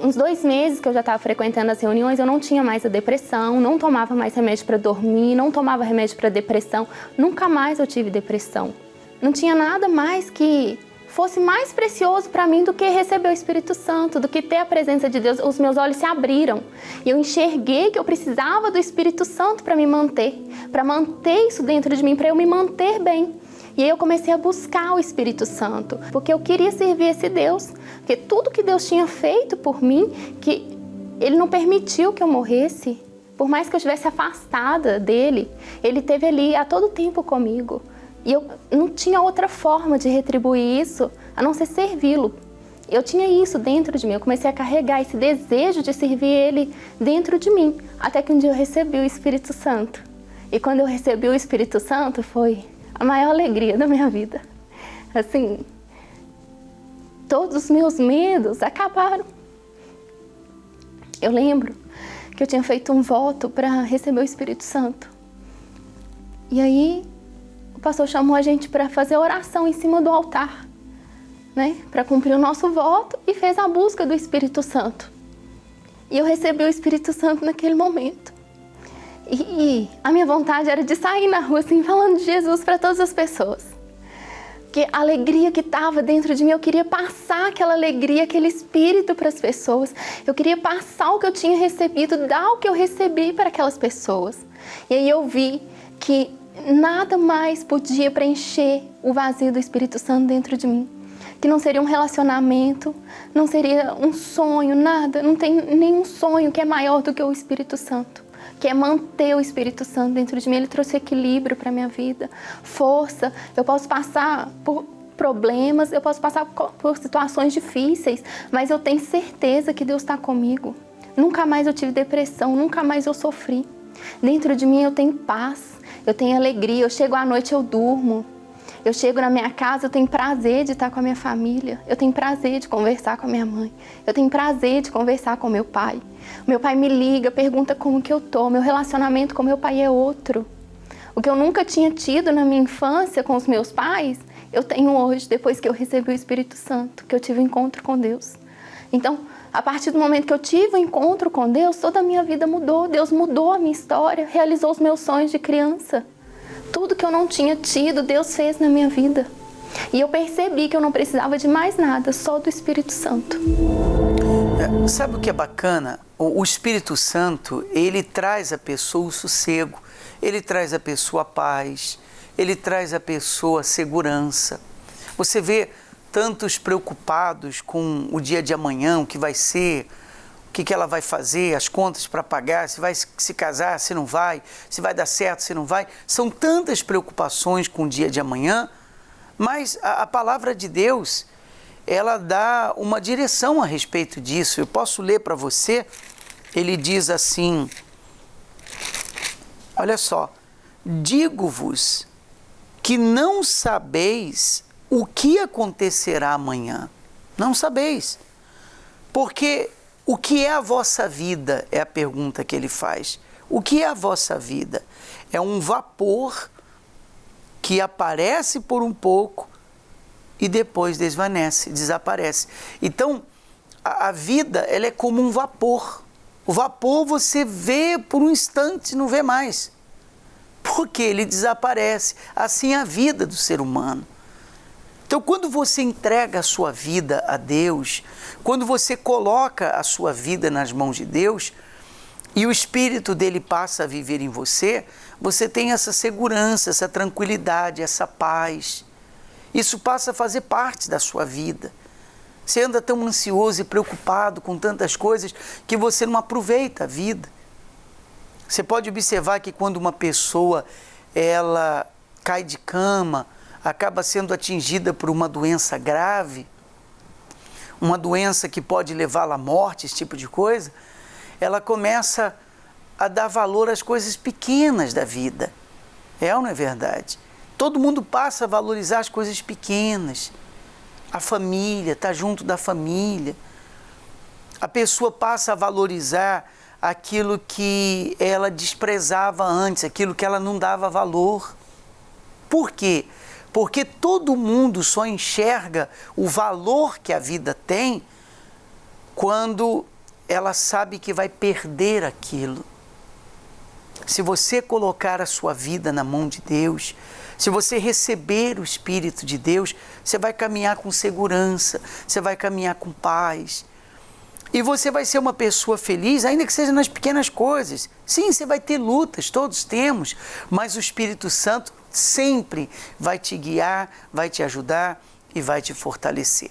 Uns 2 meses que eu já estava frequentando as reuniões, eu não tinha mais a depressão, não tomava mais remédio para dormir, não tomava remédio para depressão. Nunca mais eu tive depressão. Não tinha nada mais que fosse mais precioso para mim do que receber o Espírito Santo, do que ter a presença de Deus. Os meus olhos se abriram e eu enxerguei que eu precisava do Espírito Santo para me manter, para manter isso dentro de mim, para eu me manter bem. E aí eu comecei a buscar o Espírito Santo, porque eu queria servir esse Deus, porque tudo que Deus tinha feito por mim, que Ele não permitiu que eu morresse, por mais que eu estivesse afastada dele, Ele esteve ali a todo tempo comigo. E eu não tinha outra forma de retribuir isso, a não ser servi-lo. Eu tinha isso dentro de mim, eu comecei a carregar esse desejo de servir Ele dentro de mim, até que um dia eu recebi o Espírito Santo. E quando eu recebi o Espírito Santo, foi a maior alegria da minha vida. Assim, todos os meus medos acabaram. Eu lembro que eu tinha feito um voto para receber o Espírito Santo. E aí, o pastor chamou a gente para fazer oração em cima do altar, né? Para cumprir o nosso voto e fez a busca do Espírito Santo. E eu recebi o Espírito Santo naquele momento. E a minha vontade era de sair na rua assim, falando de Jesus para todas as pessoas. Porque a alegria que estava dentro de mim, eu queria passar aquela alegria, aquele Espírito para as pessoas. Eu queria passar o que eu tinha recebido, dar o que eu recebi para aquelas pessoas. E aí eu vi que nada mais podia preencher o vazio do Espírito Santo dentro de mim. Que não seria um relacionamento, não seria um sonho, nada. Não tem nenhum sonho que é maior do que o Espírito Santo. Que é manter o Espírito Santo dentro de mim. Ele trouxe equilíbrio para a minha vida, força. Eu posso passar por problemas, eu posso passar por situações difíceis, mas eu tenho certeza que Deus está comigo. Nunca mais eu tive depressão, nunca mais eu sofri. Dentro de mim eu tenho paz, eu tenho alegria, eu chego à noite, eu durmo. Eu chego na minha casa, eu tenho prazer de estar com a minha família, eu tenho prazer de conversar com a minha mãe, eu tenho prazer de conversar com meu pai. Meu pai me liga, pergunta como que eu tô, meu relacionamento com meu pai é outro. O que eu nunca tinha tido na minha infância com os meus pais, eu tenho hoje, depois que eu recebi o Espírito Santo, que eu tive um encontro com Deus. Então, a partir do momento que eu tive um encontro com Deus, toda a minha vida mudou. Deus mudou a minha história, realizou os meus sonhos de criança. Tudo que eu não tinha tido, Deus fez na minha vida. E eu percebi que eu não precisava de mais nada, só do Espírito Santo. Sabe o que é bacana? O Espírito Santo, ele traz à pessoa o sossego, ele traz à pessoa a paz, ele traz à pessoa a segurança. Você vê tantos preocupados com o dia de amanhã, o que vai ser, o que ela vai fazer, as contas para pagar, se vai se casar, se não vai, se vai dar certo, se não vai. São tantas preocupações com o dia de amanhã, mas a palavra de Deus, ela dá uma direção a respeito disso. Eu posso ler para você, ele diz assim, olha só, digo-vos que não sabeis o que acontecerá amanhã. Não sabeis, porque o que é a vossa vida? É a pergunta que ele faz. O que é a vossa vida? É um vapor que aparece por um pouco e depois desvanece, desaparece. Então, a vida, ela é como um vapor. O vapor você vê por um instante, não vê mais. Porque ele desaparece. Assim é a vida do ser humano. Então, quando você entrega a sua vida a Deus, quando você coloca a sua vida nas mãos de Deus e o Espírito dele passa a viver em você, você tem essa segurança, essa tranquilidade, essa paz. Isso passa a fazer parte da sua vida. Você anda tão ansioso e preocupado com tantas coisas que você não aproveita a vida. Você pode observar que quando uma pessoa ela cai de cama, acaba sendo atingida por uma doença grave, uma doença que pode levá-la à morte, esse tipo de coisa, ela começa a dar valor às coisas pequenas da vida. É ou não é verdade? Todo mundo passa a valorizar as coisas pequenas. A família, estar junto da família. A pessoa passa a valorizar aquilo que ela desprezava antes, aquilo que ela não dava valor. Por quê? Porque todo mundo só enxerga o valor que a vida tem quando ela sabe que vai perder aquilo. Se você colocar a sua vida na mão de Deus, se você receber o Espírito de Deus, você vai caminhar com segurança, você vai caminhar com paz. E você vai ser uma pessoa feliz, ainda que seja nas pequenas coisas. Sim, você vai ter lutas, todos temos, mas o Espírito Santo sempre vai te guiar, vai te ajudar e vai te fortalecer.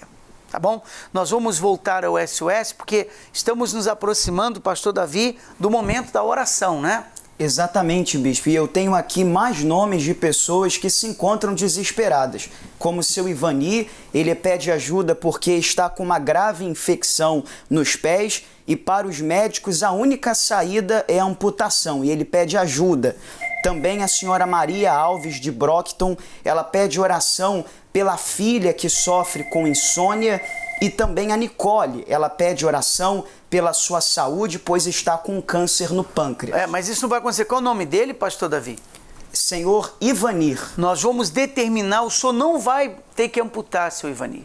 Tá bom? Nós vamos voltar ao SOS porque estamos nos aproximando, pastor Davi, do momento da oração, né? Exatamente, bispo. E eu tenho aqui mais nomes de pessoas que se encontram desesperadas. Como o seu Ivani, ele pede ajuda porque está com uma grave infecção nos pés e para os médicos a única saída é a amputação e ele pede ajuda. Também a senhora Maria Alves de Brockton, ela pede oração pela filha que sofre com insônia e também a Nicole, ela pede oração pela sua saúde, pois está com câncer no pâncreas. Mas isso não vai acontecer. Qual é o nome dele, pastor Davi? Senhor Ivanir. Nós vamos determinar, o senhor não vai ter que amputar, seu Ivanir.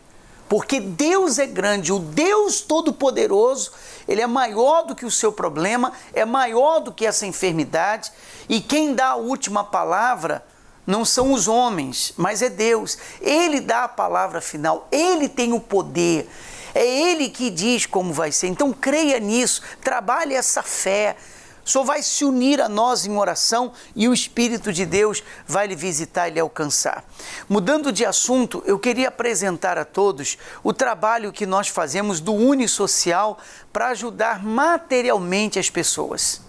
Porque Deus é grande, o Deus Todo-Poderoso, ele é maior do que o seu problema, é maior do que essa enfermidade. E quem dá a última palavra não são os homens, mas é Deus. Ele dá a palavra final, ele tem o poder. É Ele que diz como vai ser. Então creia nisso, trabalhe essa fé. O Senhor vai se unir a nós em oração e o Espírito de Deus vai lhe visitar e lhe alcançar. Mudando de assunto, eu queria apresentar a todos o trabalho que nós fazemos do Unisocial para ajudar materialmente as pessoas.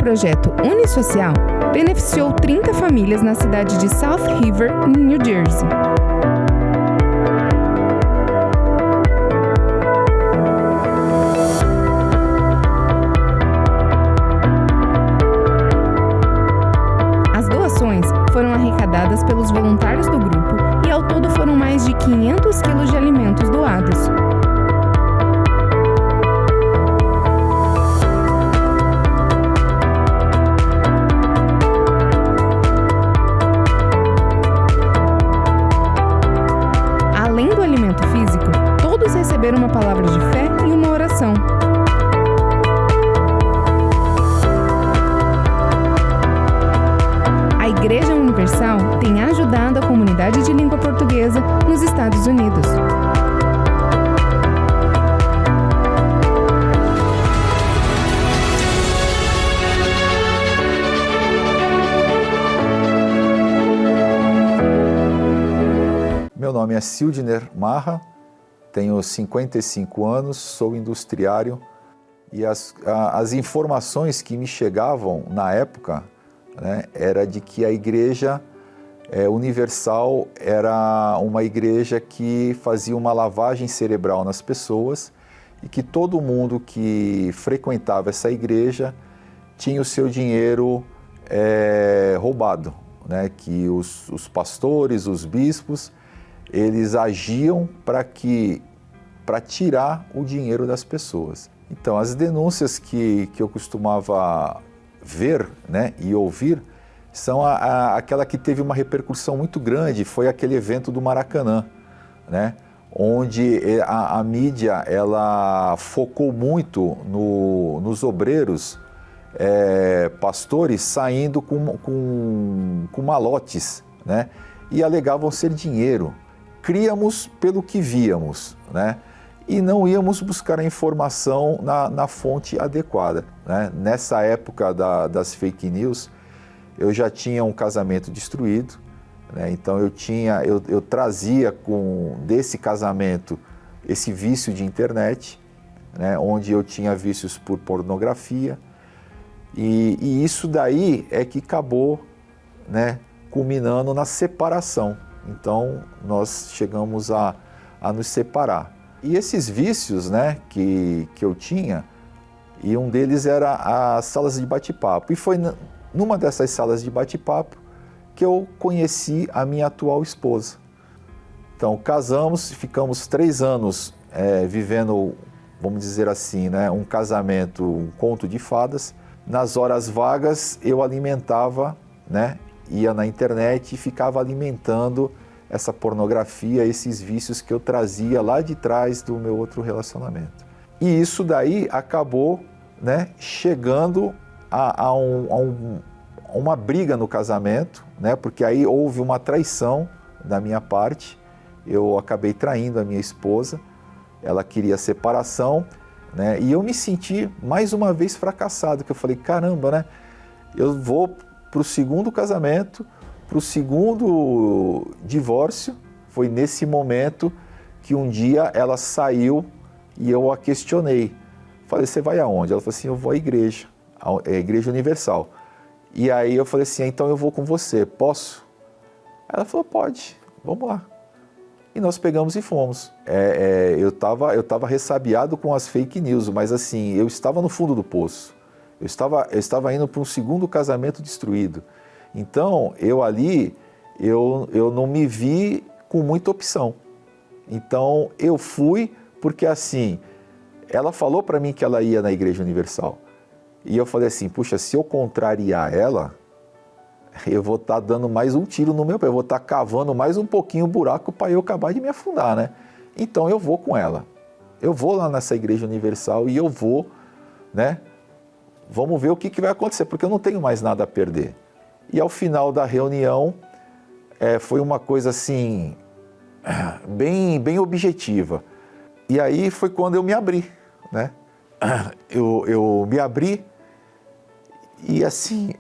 projeto Unisocial beneficiou 30 famílias na cidade de South River, em New Jersey. As doações foram arrecadadas pelos voluntários do grupo e ao todo foram mais de 500 quilos de alimentos doados. Além do alimento físico, todos receberam uma palavra de fé e uma oração. A Igreja Universal tem ajudado a comunidade de língua portuguesa nos Estados Unidos. Meu nome é Sildner Marra, tenho 55 anos, sou industriário e as informações que me chegavam na época, né, era de que a Igreja Universal era uma igreja que fazia uma lavagem cerebral nas pessoas e que todo mundo que frequentava essa igreja tinha o seu dinheiro roubado, né, que os pastores, os bispos, eles agiam para tirar o dinheiro das pessoas. Então, as denúncias que eu costumava ver, né, e ouvir são aquela que teve uma repercussão muito grande, foi aquele evento do Maracanã, né, onde a mídia ela focou muito nos obreiros, pastores saindo com malotes, né, e alegavam ser dinheiro. Críamos pelo que víamos, né? E não íamos buscar a informação na fonte adequada, né? Nessa época das fake news, eu já tinha um casamento destruído, né? Então eu trazia desse casamento esse vício de internet, né? Onde eu tinha vícios por pornografia, e isso daí é que acabou, né, culminando na separação. Então, nós chegamos a nos separar. E esses vícios, né, que eu tinha, e um deles era as salas de bate-papo. E foi numa dessas salas de bate-papo que eu conheci a minha atual esposa. Então, casamos, ficamos 3 anos vivendo, vamos dizer assim, né, um casamento, um conto de fadas. Nas horas vagas, eu alimentava, né, ia na internet e ficava alimentando essa pornografia, esses vícios que eu trazia lá de trás do meu outro relacionamento. E isso daí acabou, né, chegando a uma briga no casamento, né, porque aí houve uma traição da minha parte, eu acabei traindo a minha esposa, ela queria separação, né, e eu me senti mais uma vez fracassado, que eu falei, caramba, né, eu vou para o segundo casamento, para o segundo divórcio. Foi nesse momento que um dia ela saiu e eu a questionei. Falei, você vai aonde? Ela falou assim, eu vou à igreja, a Igreja Universal. E aí eu falei assim, então eu vou com você, posso? Ela falou, pode, vamos lá. E nós pegamos e fomos. Eu tava ressabiado com as fake news, mas assim, eu estava no fundo do poço. Eu estava indo para um segundo casamento destruído. Então, eu não me vi com muita opção. Então, eu fui porque, assim, ela falou para mim que ela ia na Igreja Universal. E eu falei assim, puxa, se eu contrariar ela, eu vou estar dando mais um tiro no meu pé, eu vou estar cavando mais um pouquinho o buraco para eu acabar de me afundar, né? Então, eu vou com ela. Eu vou lá nessa Igreja Universal e eu vou, né? Vamos ver o que vai acontecer, porque eu não tenho mais nada a perder. E ao final da reunião, foi uma coisa assim, bem objetiva. E aí foi quando eu me abri, né? Eu me abri e assim,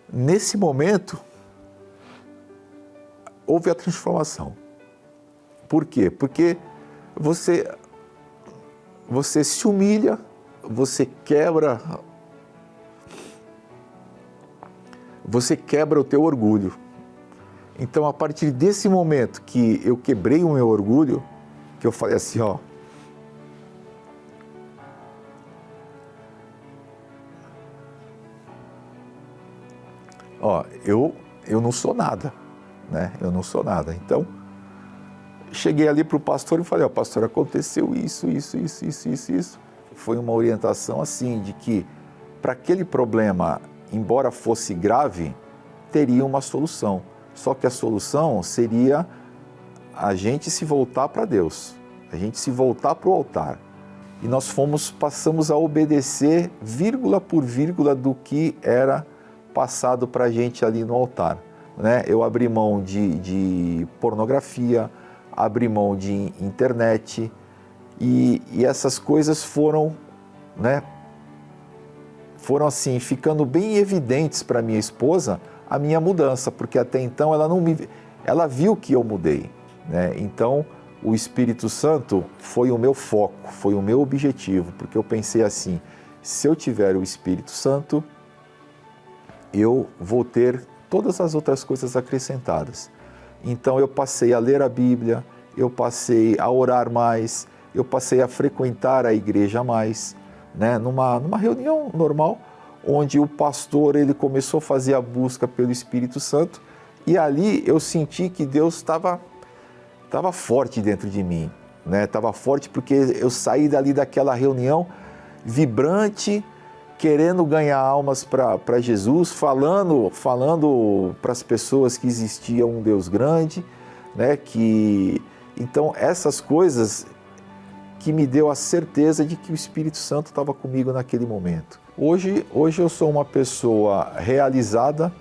nesse momento, houve a transformação. Por quê? Porque você se humilha, você quebra o teu orgulho. Então, a partir desse momento que eu quebrei o meu orgulho, que eu falei assim, eu não sou nada, né? Eu não sou nada. Então, cheguei ali para o pastor e falei, pastor, aconteceu isso. Foi uma orientação assim, de que para aquele problema, embora fosse grave, teria uma solução. Só que a solução seria a gente se voltar para Deus, a gente se voltar para o altar. E nós passamos a obedecer vírgula por vírgula do que era passado para a gente ali no altar, né? Eu abri mão de pornografia, abri mão de internet e essas coisas foram, né? Foram assim, ficando bem evidentes para minha esposa a minha mudança, porque até então ela viu que eu mudei, né? Então o Espírito Santo foi o meu foco, foi o meu objetivo, porque eu pensei assim, se eu tiver o Espírito Santo, eu vou ter todas as outras coisas acrescentadas. Então eu passei a ler a Bíblia, eu passei a orar mais, eu passei a frequentar a igreja mais, né? Numa reunião normal, onde o pastor ele começou a fazer a busca pelo Espírito Santo, e ali eu senti que Deus estava forte dentro de mim, né? Estava forte porque eu saí dali daquela reunião vibrante, querendo ganhar almas para Jesus, falando para as pessoas que existia um Deus grande, né? Então essas coisas que me deu a certeza de que o Espírito Santo estava comigo naquele momento. Hoje eu sou uma pessoa realizada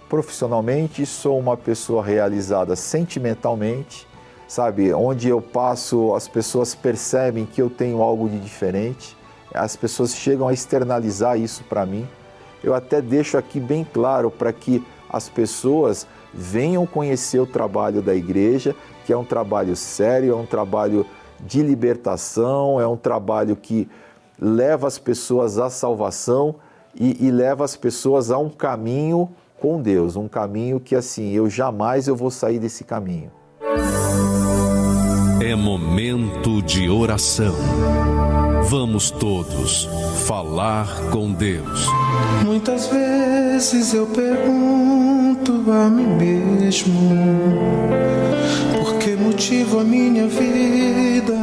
profissionalmente, sou uma pessoa realizada sentimentalmente, sabe? Onde eu passo, as pessoas percebem que eu tenho algo de diferente, as pessoas chegam a externalizar isso para mim. Eu até deixo aqui bem claro para que as pessoas venham conhecer o trabalho da igreja, que é um trabalho sério, é um trabalho de libertação, é um trabalho que leva as pessoas à salvação e leva as pessoas a um caminho com Deus, um caminho que assim, eu jamais vou sair desse caminho. É momento de oração. Vamos todos falar com Deus. Muitas vezes eu pergunto a mim mesmo, por que motivo a minha vida?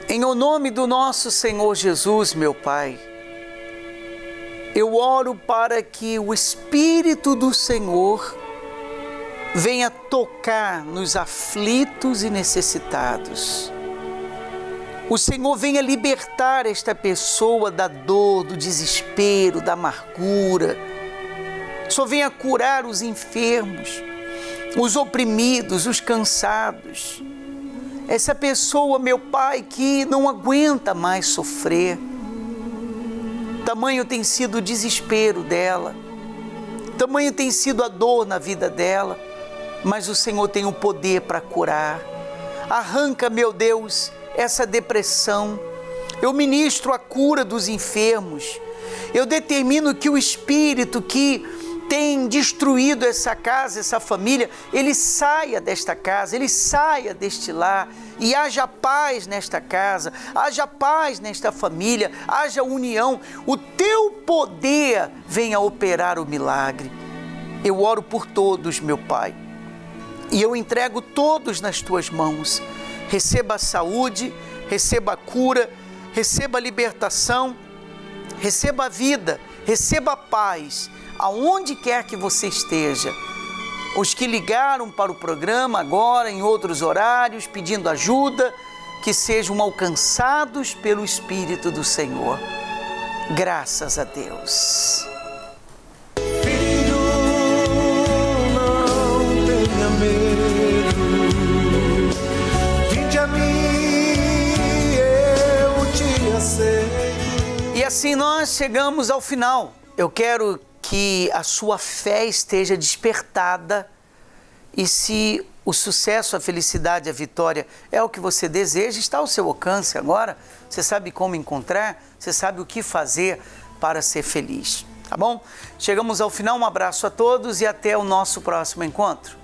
Em o nome do nosso Senhor Jesus, meu Pai, eu oro para que o Espírito do Senhor venha tocar nos aflitos e necessitados. O Senhor venha libertar esta pessoa da dor, do desespero, da amargura. O Senhor venha curar os enfermos, os oprimidos, os cansados. Essa pessoa, meu Pai, que não aguenta mais sofrer. Tamanho tem sido o desespero dela, tamanho tem sido a dor na vida dela, mas o Senhor tem o poder para curar. Arranca, meu Deus, essa depressão. Eu ministro a cura dos enfermos. Eu determino que o espírito que tem destruído essa casa, essa família, ele saia desta casa, ele saia deste lar e haja paz nesta casa, haja paz nesta família, haja união. O teu poder venha operar o milagre. Eu oro por todos, meu Pai, e eu entrego todos nas tuas mãos. Receba a saúde, receba a cura, receba a libertação, receba a vida, receba a paz, aonde quer que você esteja. Os que ligaram para o programa agora, em outros horários, pedindo ajuda, que sejam alcançados pelo Espírito do Senhor. Graças a Deus. Filho, não tenha medo. Vinde a mim, eu te aceito. E assim nós chegamos ao final. Eu quero que a sua fé esteja despertada, E se o sucesso, a felicidade, a vitória é o que você deseja, está ao seu alcance agora. Você sabe como encontrar, você sabe o que fazer para ser feliz, tá bom? Chegamos ao final, um abraço a todos e até o nosso próximo encontro.